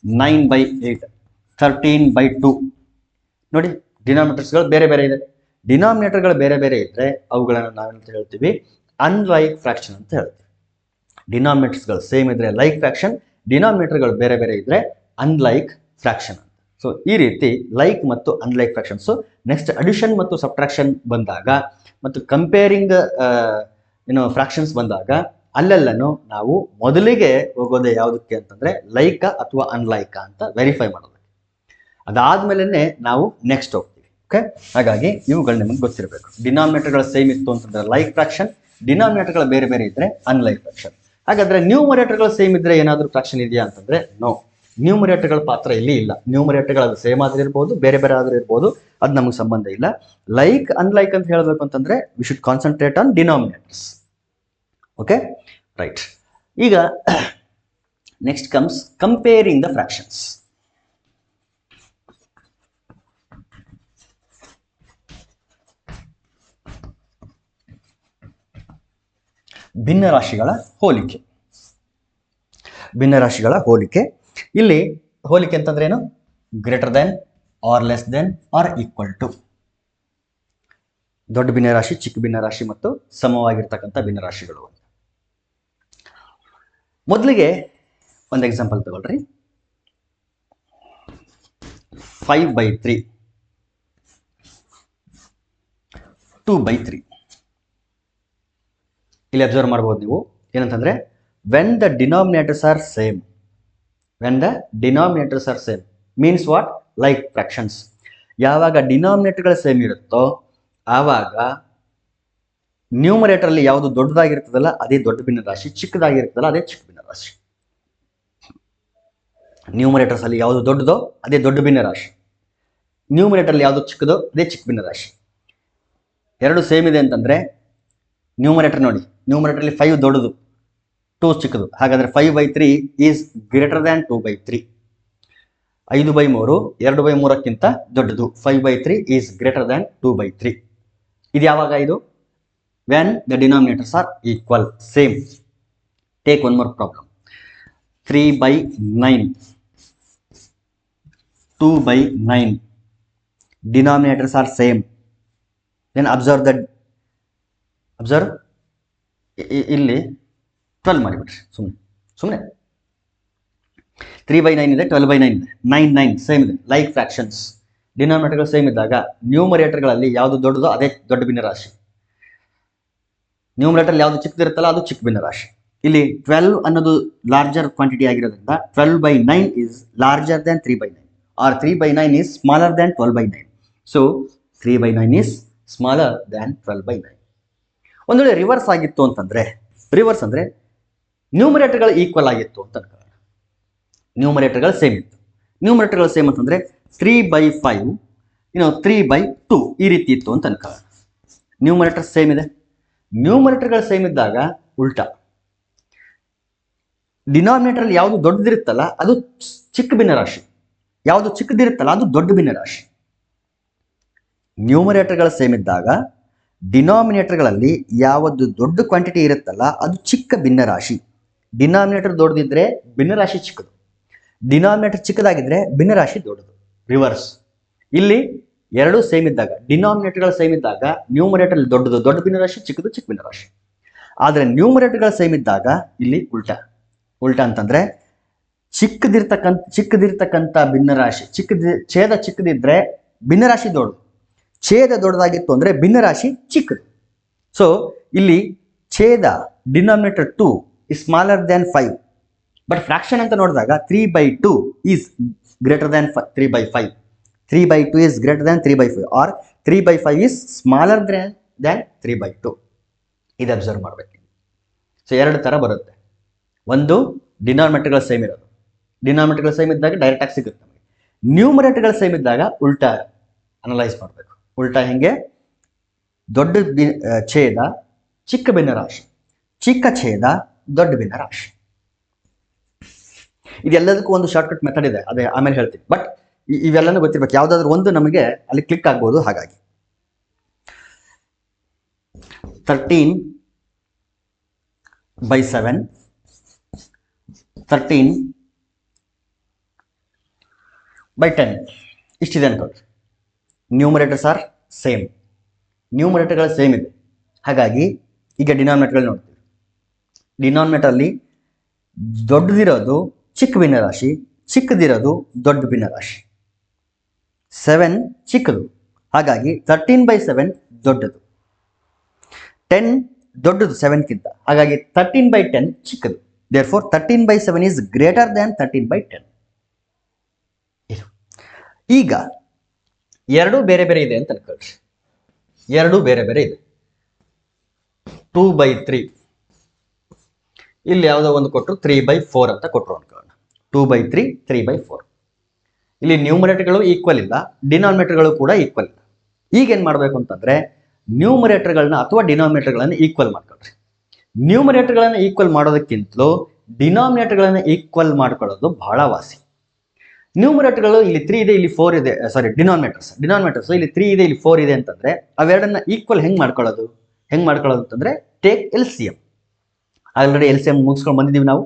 9/8, 13/2. ನೋಡಿ, ಡಿನಾಮಿನೇಟರ್ಸ್ಗಳು ಬೇರೆ ಬೇರೆ ಇದೆ. ಡಿನಾಮಿನೇಟರ್ಗಳು ಬೇರೆ ಬೇರೆ ಇದ್ರೆ ಅವುಗಳನ್ನು ನಾವೇನಂತ ಹೇಳ್ತೀವಿ, ಅನ್ಲೈಕ್ ಫ್ರಾಕ್ಷನ್ ಅಂತ ಹೇಳ್ತೀವಿ. ಡಿನಾಮಿನೇಟರ್ಸ್ಗಳು ಸೇಮ್ ಇದ್ರೆ ಲೈಕ್ ಫ್ರಾಕ್ಷನ್, ಡಿನಾಮಿನೇಟರ್ಗಳು ಬೇರೆ ಬೇರೆ ಇದ್ರೆ ಅನ್ಲೈಕ್ ಫ್ರಾಕ್ಷನ್. ಸೊ ಈ ರೀತಿ ಲೈಕ್ ಮತ್ತು ಅನ್ಲೈಕ್ ಫ್ರಾಕ್ಷನ್ಸ್. ನೆಕ್ಸ್ಟ್ ಅಡಿಷನ್ ಮತ್ತು ಸಬ್ಟ್ರಾಕ್ಷನ್ ಬಂದಾಗ ಮತ್ತು ಕಂಪೇರಿಂಗ್ ಫ್ರಾಕ್ಷನ್ಸ್ ಬಂದಾಗ ಅಲ್ಲೆಲ್ಲನೂ ನಾವು ಮೊದಲಿಗೆ ಹೋಗೋದೇ ಯಾವುದಕ್ಕೆ ಅಂತಂದ್ರೆ ಲೈಕ ಅಥವಾ ಅನ್ಲೈಕ ಅಂತ ವೆರಿಫೈ ಮಾಡೋದು. ಅದಾದ್ಮೇಲೆ ನಾವು ನೆಕ್ಸ್ಟ್ ಹೋಗ್ತೀವಿ. ಓಕೆ, ಹಾಗಾಗಿ ಇವುಗಳು ನಿಮಗೆ ಗೊತ್ತಿರಬೇಕು. ಡಿನಾಮಿನೇಟರ್ಗಳು ಸೇಮ್ ಇತ್ತು ಅಂತಂದ್ರೆ ಲೈಕ್ ಫ್ರಾಕ್ಷನ್, ಡಿನಾಮಿನೇಟರ್ಗಳು ಬೇರೆ ಬೇರೆ ಇದ್ರೆ ಅನ್ಲೈಕ್ ಫ್ರಾಕ್ಷನ್. ಹಾಗಾದ್ರೆ ನ್ಯೂಮರೇಟರ್ಗಳು ಸೇಮ್ ಇದ್ರೆ ಏನಾದರೂ ಫ್ರಾಕ್ಷನ್ ಇದೆಯಾ ಅಂತಂದ್ರೆ ನೋ, ನ್ಯೂಮರೇಟರ್ಗಳ ಪಾತ್ರ ಇಲ್ಲಿ ಇಲ್ಲ. ನ್ಯೂಮರೇಟರ್ಗಳು ಅದು ಸೇಮ್ ಆದ್ರೂ ಇರ್ಬೋದು, ಬೇರೆ ಬೇರೆ ಆದ್ರೂ ಇರ್ಬೋದು, ಅದು ನಮಗೆ ಸಂಬಂಧ ಇಲ್ಲ. ಲೈಕ್ ಅನ್ಲೈಕ್ ಅಂತ ಹೇಳಬೇಕು ಅಂತಂದ್ರೆ we should concentrate on denominators. Okay, right. ಈಗ next comes comparing the fractions. ಭಿನ್ನರಾಶಿಗಳ ಹೋಲಿಕೆ. ಭಿನ್ನರಾಶಿಗಳ ಹೋಲಿಕೆ. ಇಲ್ಲಿ ಹೋಲಿಕೆ ಅಂತಂದ್ರೆ ಏನು? Greater than or less than or equal to. ದೊಡ್ಡ ಭಿನ್ನರಾಶಿ, ಚಿಕ್ಕ ಭಿನ್ನರಾಶಿ ಮತ್ತು ಸಮವಾಗಿರ್ತಕ್ಕಂಥ ಭಿನ್ನರಾಶಿಗಳು. ಮೊದಲಿಗೆ ಒಂದು ಎಕ್ಸಾಂಪಲ್ ತಗೊಳ್ರಿ. 5/3, 2/3. ಇಲ್ಲಿ ಅಬ್ಸರ್ವ್ ಮಾಡಬಹುದು ನೀವು ಏನಂತಂದ್ರೆ when the denominators are same, when the denominators are same means what? Like fractions. ಯಾವಾಗ ಡಿನಾಮಿನೇಟರ್ಗಳು ಸೇಮ್ ಇರುತ್ತೋ ಆವಾಗ ನ್ಯೂಮರೇಟರ್ ಅಲ್ಲಿ ಯಾವುದು ದೊಡ್ಡದಾಗಿರ್ತದಲ್ಲ ಅದೇ ದೊಡ್ಡ ಭಿನ್ನರಾಶಿ, ಚಿಕ್ಕದಾಗಿರ್ತದಲ್ಲ ಅದೇ ಚಿಕ್ಕ ಭಿನ್ನರಾಶಿ. ನ್ಯೂಮರೇಟರ್ಸ್ ಅಲ್ಲಿ ಯಾವುದು ದೊಡ್ಡದೋ ಅದೇ ದೊಡ್ಡ ಭಿನ್ನರಾಶಿ, ನ್ಯೂಮರೇಟರ್ ಯಾವುದು ಚಿಕ್ಕದೋ ಅದೇ ಚಿಕ್ಕ ಭಿನ್ನರಾಶಿ. ಎರಡು ಸೇಮ್ ಇದೆ ಅಂತಂದ್ರೆ ನ್ಯೂಮರೇಟರ್ ನೋಡಿ, ನ್ಯೂಮರೇಟರ್ಲಿ 5 ದೊಡ್ಡದು, 2 ಚಿಕ್ಕದು. ಹಾಗಾದ್ರೆ 5/3 ಈಸ್ ಗ್ರೇಟರ್ ದ್ಯಾನ್ 2/3. 5/3 2/3ಕ್ಕಿಂತ ದೊಡ್ಡದು. 5/3 ಈಸ್ ಗ್ರೇಟರ್ ದ್ಯಾನ್ 2/3. ಇದು ಯಾವಾಗ? ಇದು when the denominators are equal, same. Take one more problem. 3/9, 2/9, denominators are same. Then observe ಇಲ್ಲಿ 12 ಮಾಡಿಬಿಟ್ರಿ ಸುಮ್ಮನೆ 3/9 ಇದೆ, 12/9 ಇದೆ, 9 ಸೇಮ್ ಇದೆ. ಲೈಕ್ ಫ್ರಾಕ್ಷನ್ಸ್, ಡಿನಾಮಿನೇಟರ್ಗಳು ಸೇಮ್ ಇದ್ದಾಗ ನ್ಯೂಮರೇಟರ್ಗಳಲ್ಲಿ ಯಾವುದು ದೊಡ್ಡದೋ ಅದೇ ದೊಡ್ಡ ಭಿನ್ನರಾಶಿ, ನ್ಯೂಮರೇಟರ್ ಯಾವುದು ಚಿಕ್ಕದಿರುತ್ತಲ್ಲ ಅದು ಚಿಕ್ಕ ಭಿನ್ನರಾಶಿ. ಇಲ್ಲಿ 12 ಅನ್ನೋದು ಲಾರ್ಜರ್ ಕ್ವಾಂಟಿಟಿ ಆಗಿರೋದ್ರಿಂದ 12/9 is larger than 3/9 or 3/9 is smaller than 12/9. So 3/9 is smaller than 12/9. ಒಂದು ವೇಳೆ ರಿವರ್ಸ್ ಆಗಿತ್ತು ಅಂತಂದ್ರೆ, ರಿವರ್ಸ್ ಅಂದ್ರೆ ನ್ಯೂಮರೇಟರ್ಗಳು ಈಕ್ವಲ್ ಆಗಿತ್ತು ಅಂತ ಅನ್ಕೊಳ್ಳೋಣ. ನ್ಯೂಮರೇಟರ್ಗಳು ಸೇಮ್ ಇತ್ತು. ನ್ಯೂಮರೇಟರ್ಗಳು ಸೇಮ್ ಅಂತಂದ್ರೆ 3/5 3/2 ಈ ರೀತಿ ಇತ್ತು ಅಂತ ಅನ್ಕೊಳ್ಳೋಣ. ನ್ಯೂಮರೇಟರ್ ಸೇಮ್ ಇದೆ. ನ್ಯೂಮರೇಟರ್ಗಳು ಸೇಮ್ ಇದ್ದಾಗ ಉಲ್ಟಾ, ಡಿನಾಮಿನೇಟರ್ ಯಾವುದು ದೊಡ್ಡದಿರುತ್ತಲ್ಲ ಅದು ಚಿಕ್ಕ ಭಿನ್ನರಾಶಿ, ಯಾವುದು ಚಿಕ್ಕದಿರುತ್ತಲ್ಲ ಅದು ದೊಡ್ಡ ಭಿನ್ನರಾಶಿ. ನ್ಯೂಮರೇಟರ್ಗಳು ಸೇಮ್ ಇದ್ದಾಗ ಡಿನಾಮಿನೇಟರ್ಗಳಲ್ಲಿ ಯಾವುದು ದೊಡ್ಡ ಕ್ವಾಂಟಿಟಿ ಇರುತ್ತಲ್ಲ ಅದು ಚಿಕ್ಕ ಭಿನ್ನರಾಶಿ. ಡಿನಾಮಿನೇಟರ್ ದೊಡ್ಡದಿದ್ರೆ ಭಿನ್ನರಾಶಿ ಚಿಕ್ಕದು, ಡಿನಾಮಿನೇಟರ್ ಚಿಕ್ಕದಾಗಿದ್ರೆ ಭಿನ್ನರಾಶಿ ದೊಡ್ಡದು. ರಿವರ್ಸ್, ಇಲ್ಲಿ ಎರಡೂ ಸೇಮ್ ಇದ್ದಾಗ, ಡಿನಾಮಿನೇಟರ್ಗಳು ಸೇಮ್ ಇದ್ದಾಗ ನ್ಯೂಮರೇಟರ್ ದೊಡ್ಡದು ದೊಡ್ಡ ಭಿನ್ನರಾಶಿ, ಚಿಕ್ಕದು ಚಿಕ್ಕ ಭಿನ್ನರಾಶಿ. ಆದರೆ ನ್ಯೂಮರೇಟರ್ಗಳು ಸೇಮ್ ಇದ್ದಾಗ ಇಲ್ಲಿ ಉಲ್ಟಾ ಅಂತಂದ್ರೆ ಚಿಕ್ಕದಿರ್ತಕ್ಕಂಥ ಭಿನ್ನರಾಶಿ, ಛೇದ ಚಿಕ್ಕದಿದ್ರೆ ಭಿನ್ನರಾಶಿ ದೊಡ್ಡದು, ಛೇದ ದೊಡ್ಡದಾಗಿತ್ತು ಅಂದ್ರೆ ಭಿನ್ನರಾಶಿ ಚಿಕ್ಕದು. ಸೊ ಇಲ್ಲಿ ಛೇದ denominator 2 is smaller than 5, but fraction ಅಂತ ನೋಡಿದಾಗ 3/2 is greater than 3/5. 3/2 is greater than 3/5 or 3/5 is smaller than 3/2. ಇದು ಅಬ್ಸರ್ವ್ ಮಾಡಬೇಕು. ಸೊ ಎರಡು ತರ ಬರುತ್ತೆ. ಒಂದು ಡಿನಾಮಿನೇಟರ್ಗಳು ಸೇಮ್ ಇರೋದು, ಡಿನಾಮಿನೇಟರ್ಗಳು ಸೇಮ್ ಇದ್ದಾಗ ಡೈರೆಕ್ಟ್ ಆಗಿ ಸಿಗುತ್ತೆ ನಮಗೆ. ನ್ಯೂಮರೇಟರ್ಗಳು ಸೇಮ್ ಇದ್ದಾಗ ಉಲ್ಟಾ ಅನಲೈಸ್ ಮಾಡಬೇಕು. ಉಲ್ಟಾ ಹೆಂಗೆ? ದೊಡ್ಡ ಛೇದ ಚಿಕ್ಕ ಭಿನ್ನರಾಶಿ, ಚಿಕ್ಕ ಛೇದ ದೊಡ್ಡ ಭಿನ್ನರಾಶಿ. ಇದೆಲ್ಲದಕ್ಕೂ ಒಂದು ಶಾರ್ಟ್ಕಟ್ ಮೆಥಡ್ ಇದೆ, ಅದೇ ಆಮೇಲೆ ಹೇಳ್ತೀನಿ. ಬಟ್ ಇವೆಲ್ಲನೂ ಗೊತ್ತಿರ್ಬೇಕು, ಯಾವ್ದಾದ್ರು ಒಂದು ನಮಗೆ ಅಲ್ಲಿ ಕ್ಲಿಕ್ ಆಗ್ಬೋದು. ಹಾಗಾಗಿ 13/7, 13/10 ಇಷ್ಟಿದೆ ಅನ್ಕೊಳ್ರಿ. ನ್ಯೂಮರೇಟರ್ಸ್ ಆರ್ ಸೇಮ್, ನ್ಯೂಮರೇಟರ್ಗಳು ಸೇಮ್ ಇದೆ. ಹಾಗಾಗಿ ಈಗ ಡಿನಾಮಿನೇಟರ್ಗಳು ನೋಡ್ತೀವಿ. ಡಿನಾಮಿನೇಟರ್ಲಿ ದೊಡ್ಡದಿರೋದು ಚಿಕ್ಕ ಭಿನ್ನರಾಶಿ, ಚಿಕ್ಕದಿರೋದು ದೊಡ್ಡ ಭಿನ್ನರಾಶಿ. 7 ಚಿಕ್ಕದು, ಹಾಗಾಗಿ 13/7 ದೊಡ್ಡದು. 10 ದೊಡ್ಡದು 7ಕ್ಕಿಂತ, ಹಾಗಾಗಿ 13/10 ಚಿಕ್ಕದು. therefore 13/7 is greater than 13/10. ಈಗ ಎರಡು ಬೇರೆ ಬೇರೆ ಇದೆ ಅಂತ ಅನ್ಕೊಳ್ರಿ. ಎರಡು ಬೇರೆ ಬೇರೆ ಇದೆ. 2/3 ಇಲ್ಲಿ ಯಾವುದೋ ಒಂದು ಕೊಟ್ಟರು, 3/4 ಅಂತ ಕೊಟ್ಟರು ಅನ್ಕೊಳ್ಳೋಣ. 2/3, 3/4. ಇಲ್ಲಿ ನ್ಯೂಮರೇಟರ್ಗಳು ಈಕ್ವಲ್ ಇಲ್ಲ, ಡಿನಾಮಿನೇಟರ್ಗಳು ಕೂಡ ಈಕ್ವಲ್ ಇಲ್ಲ. ಈಗ ಏನ್ ಮಾಡ್ಬೇಕು ಅಂತಂದ್ರೆ ನ್ಯೂಮರೇಟರ್ಗಳನ್ನ ಅಥವಾ ಡಿನಾಮಿನೇಟರ್ಗಳನ್ನ ಈಕ್ವಲ್ ಮಾಡ್ಕೊಳ್ರಿ. ನ್ಯೂಮರೇಟರ್ಗಳನ್ನ ಈಕ್ವಲ್ ಮಾಡೋದಕ್ಕಿಂತಲೂ ಡಿನಾಮಿನೇಟರ್ಗಳನ್ನ ಈಕ್ವಲ್ ಮಾಡ್ಕೊಳ್ಳೋದು ಬಹಳ ವಾಸಿ. ನ್ಯೂಮರೇಟರ್ಗಳು ಇಲ್ಲಿ 3 ಇದೆ, ಇಲ್ಲಿ 4 ಇದೆ, ಸಾರಿ ಡಿನಾಮಿನೇಟರ್ಸ್ ಇಲ್ಲಿ 3 ಇದೆ, ಇಲ್ಲಿ 4 ಇದೆ ಅಂತಂದ್ರೆ ಅವೆರಡನ್ನ ಈಕ್ವಲ್ ಹೆಂಗ್ ಮಾಡ್ಕೊಳ್ಳೋದು ಅಂತಂದ್ರೆ ಟೇಕ್ LCM. ಆಲ್ರೆಡಿ LCM ಮುಗಿಸ್ಕೊಂಡು ಬಂದಿದ್ದೀವಿ ನಾವು.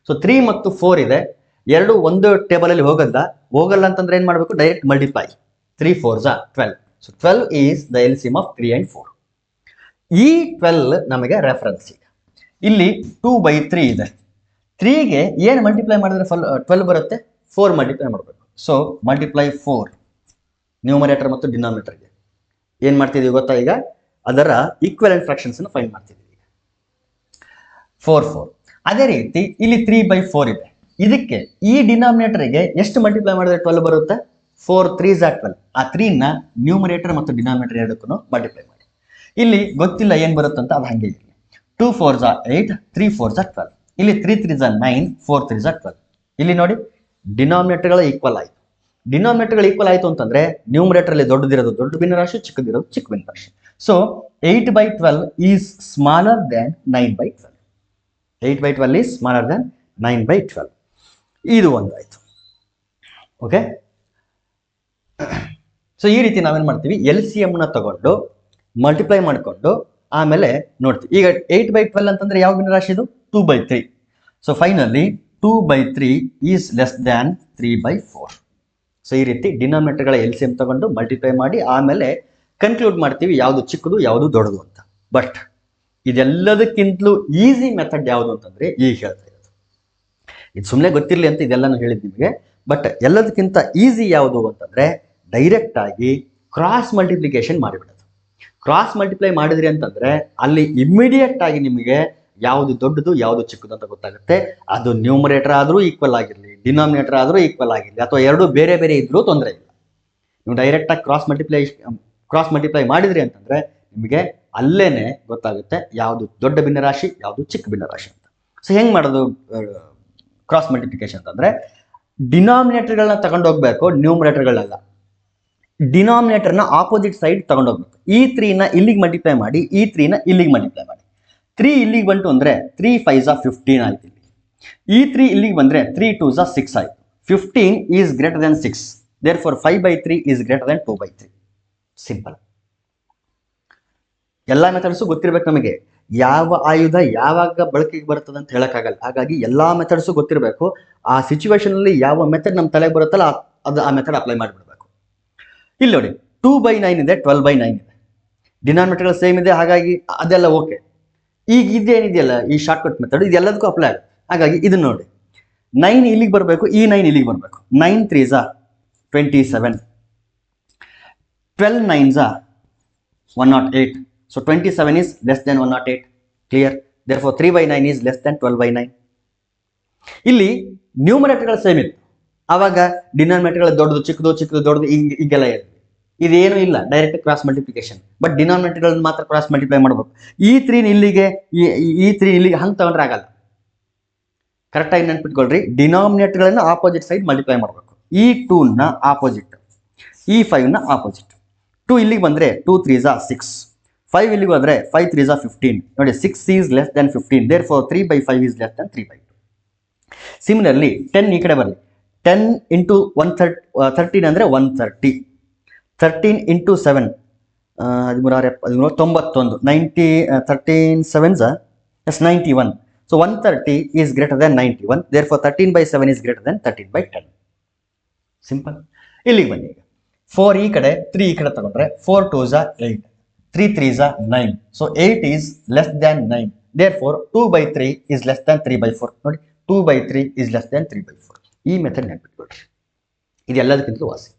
ಸೊ 3 ಮತ್ತು 4 ಇದೆ, ಎರಡು ಒಂದು ಟೇಬಲ್ ಅಲ್ಲಿ ಹೋಗಲ್ಲ ಅಂತಂದ್ರೆ ಏನ್ ಮಾಡ್ಬೇಕು? Direct multiply. 3 4s are 12. So 12 is the LCM of 3 and 4. ಈ 12 ನಮಗೆ ರೆಫರೆನ್ಸ್. ಈಗ ಇಲ್ಲಿ 2/3 ಇದೆ, 3ಗೆ ಏನು ಮಲ್ಟಿಪ್ಲೈ ಮಾಡಿದ್ರೆ 12 ಬರುತ್ತೆ? 4 ಮಲ್ಟಿಪ್ಲೈ ಮಾಡಬೇಕು. ಸೊ ಮಲ್ಟಿಪ್ಲೈ 4 ನ್ಯೂಮರೇಟರ್ ಮತ್ತು ಡಿನಾಮಿನೇಟರ್ಗೆ. ಏನ್ ಮಾಡ್ತಿದೀವಿ ಗೊತ್ತಾ? ಈಗ ಅದರ ಈಕ್ವಲೆಂಟ್ ಫ್ರಾಕ್ಷನ್ಸ್ ಅನ್ನು ಫೈಂಡ್ ಮಾಡ್ತಿದ್ದೀವಿ. 4 4. ಅದೇ ರೀತಿ ಇಲ್ಲಿ 3/4 ಇದೆ, ಇದಕ್ಕೆ ಈ ಡಿನಾಮಿನೇಟರ್ಗೆ ಎಷ್ಟು ಮಲ್ಟಿಪ್ಲೈ ಮಾಡಿದ್ರೆ 12 ಬರುತ್ತೆ? 4 3s are 12. ಆ 3ನ ನ್ಯೂಮರೇಟರ್ ಮತ್ತು ಡಿನಾಮಿನೇಟರ್ ಎರಡಕ್ಕೂ ಮಲ್ಟಿಪ್ಲೈ ಮಾಡಿ. ಇಲ್ಲಿ ಗೊತ್ತಿಲ್ಲ ಏನ್ ಬರುತ್ತಂತ, ಅದು ಹಂಗೆ ಇರಲಿ. 2 4s are 8, 3 4s are 12. ಇಲ್ಲಿ 3 3s are 9, 4 3s are 12. ಇಲ್ಲಿ ನೋಡಿ ಡಿನಾಮಿನೇಟರ್ಗಳ ಈಕ್ವಲ್ ಆಯಿತು. ಡಿನಾಮಿನೇಟರ್ಗಳು ಈಕ್ವಲ್ ಆಯಿತು ಅಂತಂದ್ರೆ ನ್ಯೂಮರೇಟರಲ್ಲಿ ದೊಡ್ಡದಿರೋದು ದೊಡ್ಡ ಭಿನ್ನರಾಶಿ, ಚಿಕ್ಕದಿರೋದು ಚಿಕ್ಕ ಭಿನ್ನರಾಶಿ. So 8/12 is smaller than 9/12. 8/12 is smaller than 9/12. ಇದು ಒಂದಾಯ್ತು. ಓಕೆ, ಸೊ ಈ ರೀತಿ ನಾವೇನ್ ಮಾಡ್ತೀವಿ, LCM ನ ತಗೊಂಡು ಮಲ್ಟಿಪ್ಲೈ ಮಾಡಿಕೊಂಡು ಆಮೇಲೆ ನೋಡ್ತೀವಿ. ಈಗ 8/12 ಅಂತಂದ್ರೆ ಯಾವ ಭಿನ್ನರಾಶಿ ಇದು? 2/3. So finally 2/3 is less than 3/4. So ಈ ರೀತಿ ಡಿನಾಮಿನೇಟರ್ಗಳ LCM ತಗೊಂಡು ಮಲ್ಟಿಪ್ಲೈ ಮಾಡಿ ಆಮೇಲೆ ಕನ್ಕ್ಲೂಡ್ ಮಾಡ್ತೀವಿ ಯಾವುದು ಚಿಕ್ಕದು ಯಾವುದು ದೊಡ್ಡದು ಅಂತ. ಬಟ್ ಇದೆಲ್ಲದಕ್ಕಿಂತಲೂ ಈಸಿ ಮೆಥಡ್ ಯಾವುದು ಅಂತಂದ್ರೆ ಈಗ ಹೇಳ್ತಾ ಇರೋದು. ಇದು ಸುಮ್ಮನೆ ಗೊತ್ತಿರಲಿ ಅಂತ ಇದೆಲ್ಲ ಹೇಳಿದ್ ನಿಮಗೆ. ಬಟ್ ಎಲ್ಲದಕ್ಕಿಂತ ಈಸಿ ಯಾವುದು ಅಂತಂದ್ರೆ ಡೈರೆಕ್ಟ್ ಆಗಿ ಕ್ರಾಸ್ ಮಲ್ಟಿಪ್ಲಿಕೇಶನ್ ಮಾಡಿಬಿಡೋದು. ಕ್ರಾಸ್ ಮಲ್ಟಿಪ್ಲೈ ಮಾಡಿದ್ರಿ ಅಂತಂದ್ರೆ ಅಲ್ಲಿ ಇಮಿಡಿಯೇಟ್ ಆಗಿ ನಿಮಗೆ ಯಾವುದು ದೊಡ್ಡದು ಯಾವುದು ಚಿಕ್ಕದು ಅಂತ ಗೊತ್ತಾಗುತ್ತೆ. ಅದು ನ್ಯೂಮರೇಟರ್ ಆದರೂ ಈಕ್ವಲ್ ಆಗಿರಲಿ, ಡಿನಾಮಿನೇಟರ್ ಆದರೂ ಈಕ್ವಲ್ ಆಗಿರಲಿ, ಅಥವಾ ಎರಡು ಬೇರೆ ಬೇರೆ ಇದ್ರೂ ತೊಂದರೆ ಇಲ್ಲ. ನೀವು ಡೈರೆಕ್ಟ್ ಆಗಿ ಕ್ರಾಸ್ ಮಲ್ಟಿಪ್ಲೈ ಮಾಡಿದ್ರಿ ಅಂತಂದ್ರೆ ನಿಮಗೆ ಅಲ್ಲೇನೆ ಗೊತ್ತಾಗುತ್ತೆ ಯಾವುದು ದೊಡ್ಡ ಭಿನ್ನರಾಶಿ ಯಾವುದು ಚಿಕ್ಕ ಭಿನ್ನರಾಶಿ ಅಂತ. ಸೊ ಹೆಂಗ್ ಮಾಡೋದು ಕ್ರಾಸ್ ಮಲ್ಟಿಪ್ಲಿಕೇಶನ್ ಅಂತಂದ್ರೆ ಡಿನಾಮಿನೇಟರ್ಗಳನ್ನ ತಗೊಂಡೋಗ್ಬೇಕು, ನ್ಯೂಮರೇಟರ್ಗಳೆಲ್ಲ. ಡಿನಾಮಿನೇಟರ್ನ ಆಪೋಸಿಟ್ ಸೈಡ್ ತಗೊಂಡೋಗ್ಬೇಕು. ಈ 3ನ ಇಲ್ಲಿಗೆ ಮಲ್ಟಿಪ್ಲೈ ಮಾಡಿ, ಈ 3ನ ಇಲ್ಲಿಗೆ ಮಲ್ಟಿಪ್ಲೈ ಮಾಡಿ. 3 ಇಲ್ಲಿಗೆ ಬಂತು ಅಂದ್ರೆ 3 5 15 ಆಯ್ತು. ಈ 3 ಇಲ್ಲಿಗೆ ಬಂದ್ರೆ 3 2 6 ಆಯ್ತು. 15 is greater than 6. therefore 5/3 is greater than 2/3. Simple. ಎಲ್ಲಾ ಮೆಥಡ್ಸು ಗೊತ್ತಿರ್ಬೇಕು ನಮಗೆ. ಯಾವ ಆಯುಧ ಯಾವಾಗ ಬಳಕೆಗೆ ಬರ್ತದೆ ಅಂತ ಹೇಳಕ್ಕಾಗಲ್ಲ. ಹಾಗಾಗಿ ಎಲ್ಲಾ ಮೆಥಡ್ಸು ಗೊತ್ತಿರಬೇಕು. ಆ ಸಿಚುವೇಶನ್ ಅಲ್ಲಿ ಯಾವ ಮೆಥಡ್ ನಮ್ಮ ತಲೆಗೆ ಬರುತ್ತಲ್ಲ ಅದು ಆ ಮೆಥಡ್ ಅಪ್ಲೈ ಮಾಡಿಬಿಡ್ಬೇಕು. ಇಲ್ಲಿ ನೋಡಿ 2/9 ಇದೆ, 12/9 ಇದೆ. ಡಿನಾಮಿನೇಟರ್ ಸೇಮ್ ಇದೆ, ಹಾಗಾಗಿ ಅದೆಲ್ಲ ಓಕೆ. ಈಗ ಇದೇನಿದೆಯಲ್ಲ ಈ ಶಾರ್ಟ್ಕಟ್ ಮೆಥಡ್ ಇದೆಲ್ಲದಕ್ಕೂ ಅಪ್ಲೈ ಆಗುತ್ತೆ. ಹಾಗಾಗಿ ಇದನ್ನ ನೋಡಿ, 9 ಇಲ್ಲಿಗೆ ಬರಬೇಕು, ಈ 9 ಇಲ್ಲಿಗೆ ಬರಬೇಕು. 9 3s 27, 12 9s 108. So 27 is less than 108. Clear? Therefore 3/9 is less than 12/9. ಇಲ್ಲಿ ನ್ಯೂಮರೇಟರ್ಗಳು ಸೇಮ್ ಇತ್ತು, ಆವಾಗ ಡಿನಾಮಿನೇಟರ್ಗಳು ದೊಡ್ಡದು ಚಿಕ್ಕದು ಚಿಕ್ಕದು ದೊಡ್ಡದು ಈಗೆಲ್ಲ ಇದೆ. ಇದೇನು ಇಲ್ಲ, ಡೈರೆಕ್ಟ್ ಕ್ರಾಸ್ ಮಲ್ಟಿಪ್ಲಿಕೇಶನ್. ಬಟ್ ಡಿನಾಮಿನೇಟರ್ಗಳನ್ನ ಮಾತ್ರ ಕ್ರಾಸ್ ಮಲ್ಟಿಪ್ಲೈ ಮಾಡಬೇಕು. ಈ 3 ಇಲ್ಲಿಗೆ ಈ 3 ಇಲ್ಲಿಗೆ ಹಂಗೆ ತಗೊಂಡ್ರೆ ಆಗಲ್ಲ. ಕರೆಕ್ಟಾಗಿ ನೆನ್ಪಿಟ್ಕೊಳ್ರಿ, ಡಿನಾಮಿನೇಟರ್ಗಳನ್ನ ಆಪೋಸಿಟ್ ಸೈಡ್ ಮಲ್ಟಿಪ್ಲೈ ಮಾಡಬೇಕು. ಈ 2ನ ಆಪೋಸಿಟ್, ಈ 5ನ ಆಪೋಸಿಟ್. 2 ಇಲ್ಲಿಗೆ ಬಂದ್ರೆ 2 3s 6. 5 ಇಲ್ಲಿಗೆ ಬಂದ್ರೆ 5 3s 15. ನೋಡಿ 6 is less than 15. therefore 3/5 is less than 3/2. Similarly 10 ಈ ಕಡೆ ಬರಲಿ. 10 ಇಂಟು 13 ಅಂದ್ರೆ 130. 13 into 7 91. 13 7s 91. So 130 is greater than 91. therefore 13/7 is greater than 13/10. Simple. ಇಲ್ಲಿಗೆ ಬನ್ನಿ. ಈಗ 4 ಈ ಕಡೆ 3 ಈ ಕಡೆ ತಗೊಂಡ್ರೆ 4 2s 8. 3 3s 9. So 8 is less than 9. therefore 2/3 is less than 3/4. ನೋಡಿ 2/3 is less than 3/4. ಈ ಮೆಥಡ್ ನೆನಪಿಟ್ಕೊಳ್ರಿ, ಇದೆಲ್ಲದಕ್ಕಿಂತಲೂ ವಾಸಿ.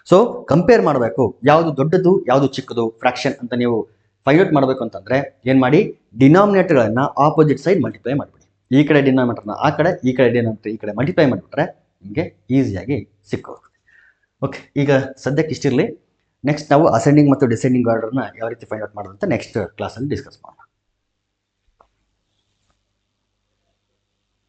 ಸೊ ಕಂಪೇರ್ ಮಾಡಬೇಕು, ಯಾವುದು ದೊಡ್ಡದು ಯಾವುದು ಚಿಕ್ಕದು ಫ್ರಾಕ್ಷನ್ ಅಂತ ನೀವು ಫೈಂಡ್ ಔಟ್ ಮಾಡಬೇಕು ಅಂತಂದ್ರೆ ಏನ್ ಮಾಡಿ, ಡಿನಾಮಿನೇಟರ್ಗಳನ್ನ ಆಪೋಸಿಟ್ ಸೈಡ್ ಮಲ್ಟಿಪ್ಲೈ ಮಾಡಿಬಿಡಿ. ಈ ಕಡೆ ಡಿನಾಮಿನೇಟರ್ನ ಆ ಕಡೆ, ಈ ಕಡೆ ಡಿನಾಮಿನೇಟರ್ ಈ ಕಡೆ ಮಲ್ಟಿಪ್ಲೈ ಮಾಡಿಬಿಟ್ರೆ ನಿಮಗೆ ಈಸಿಯಾಗಿ ಸಿಕ್ಕೋಗ್ತದೆ. ಓಕೆ, ಈಗ ಸದ್ಯಕ್ಕೆ ಇಷ್ಟಿರಲಿ. ನೆಕ್ಸ್ಟ್ ನಾವು ಅಸೆಂಡಿಂಗ್ ಮತ್ತು ಡಿಸೆಂಡಿಂಗ್ ಆರ್ಡರ್ನ ಯಾವ ರೀತಿ ಫೈಂಡ್ ಔಟ್ ಮಾಡೋದು ಅಂತ ನೆಕ್ಸ್ಟ್ ಕ್ಲಾಸಲ್ಲಿ ಡಿಸ್ಕಸ್ ಮಾಡೋಣ.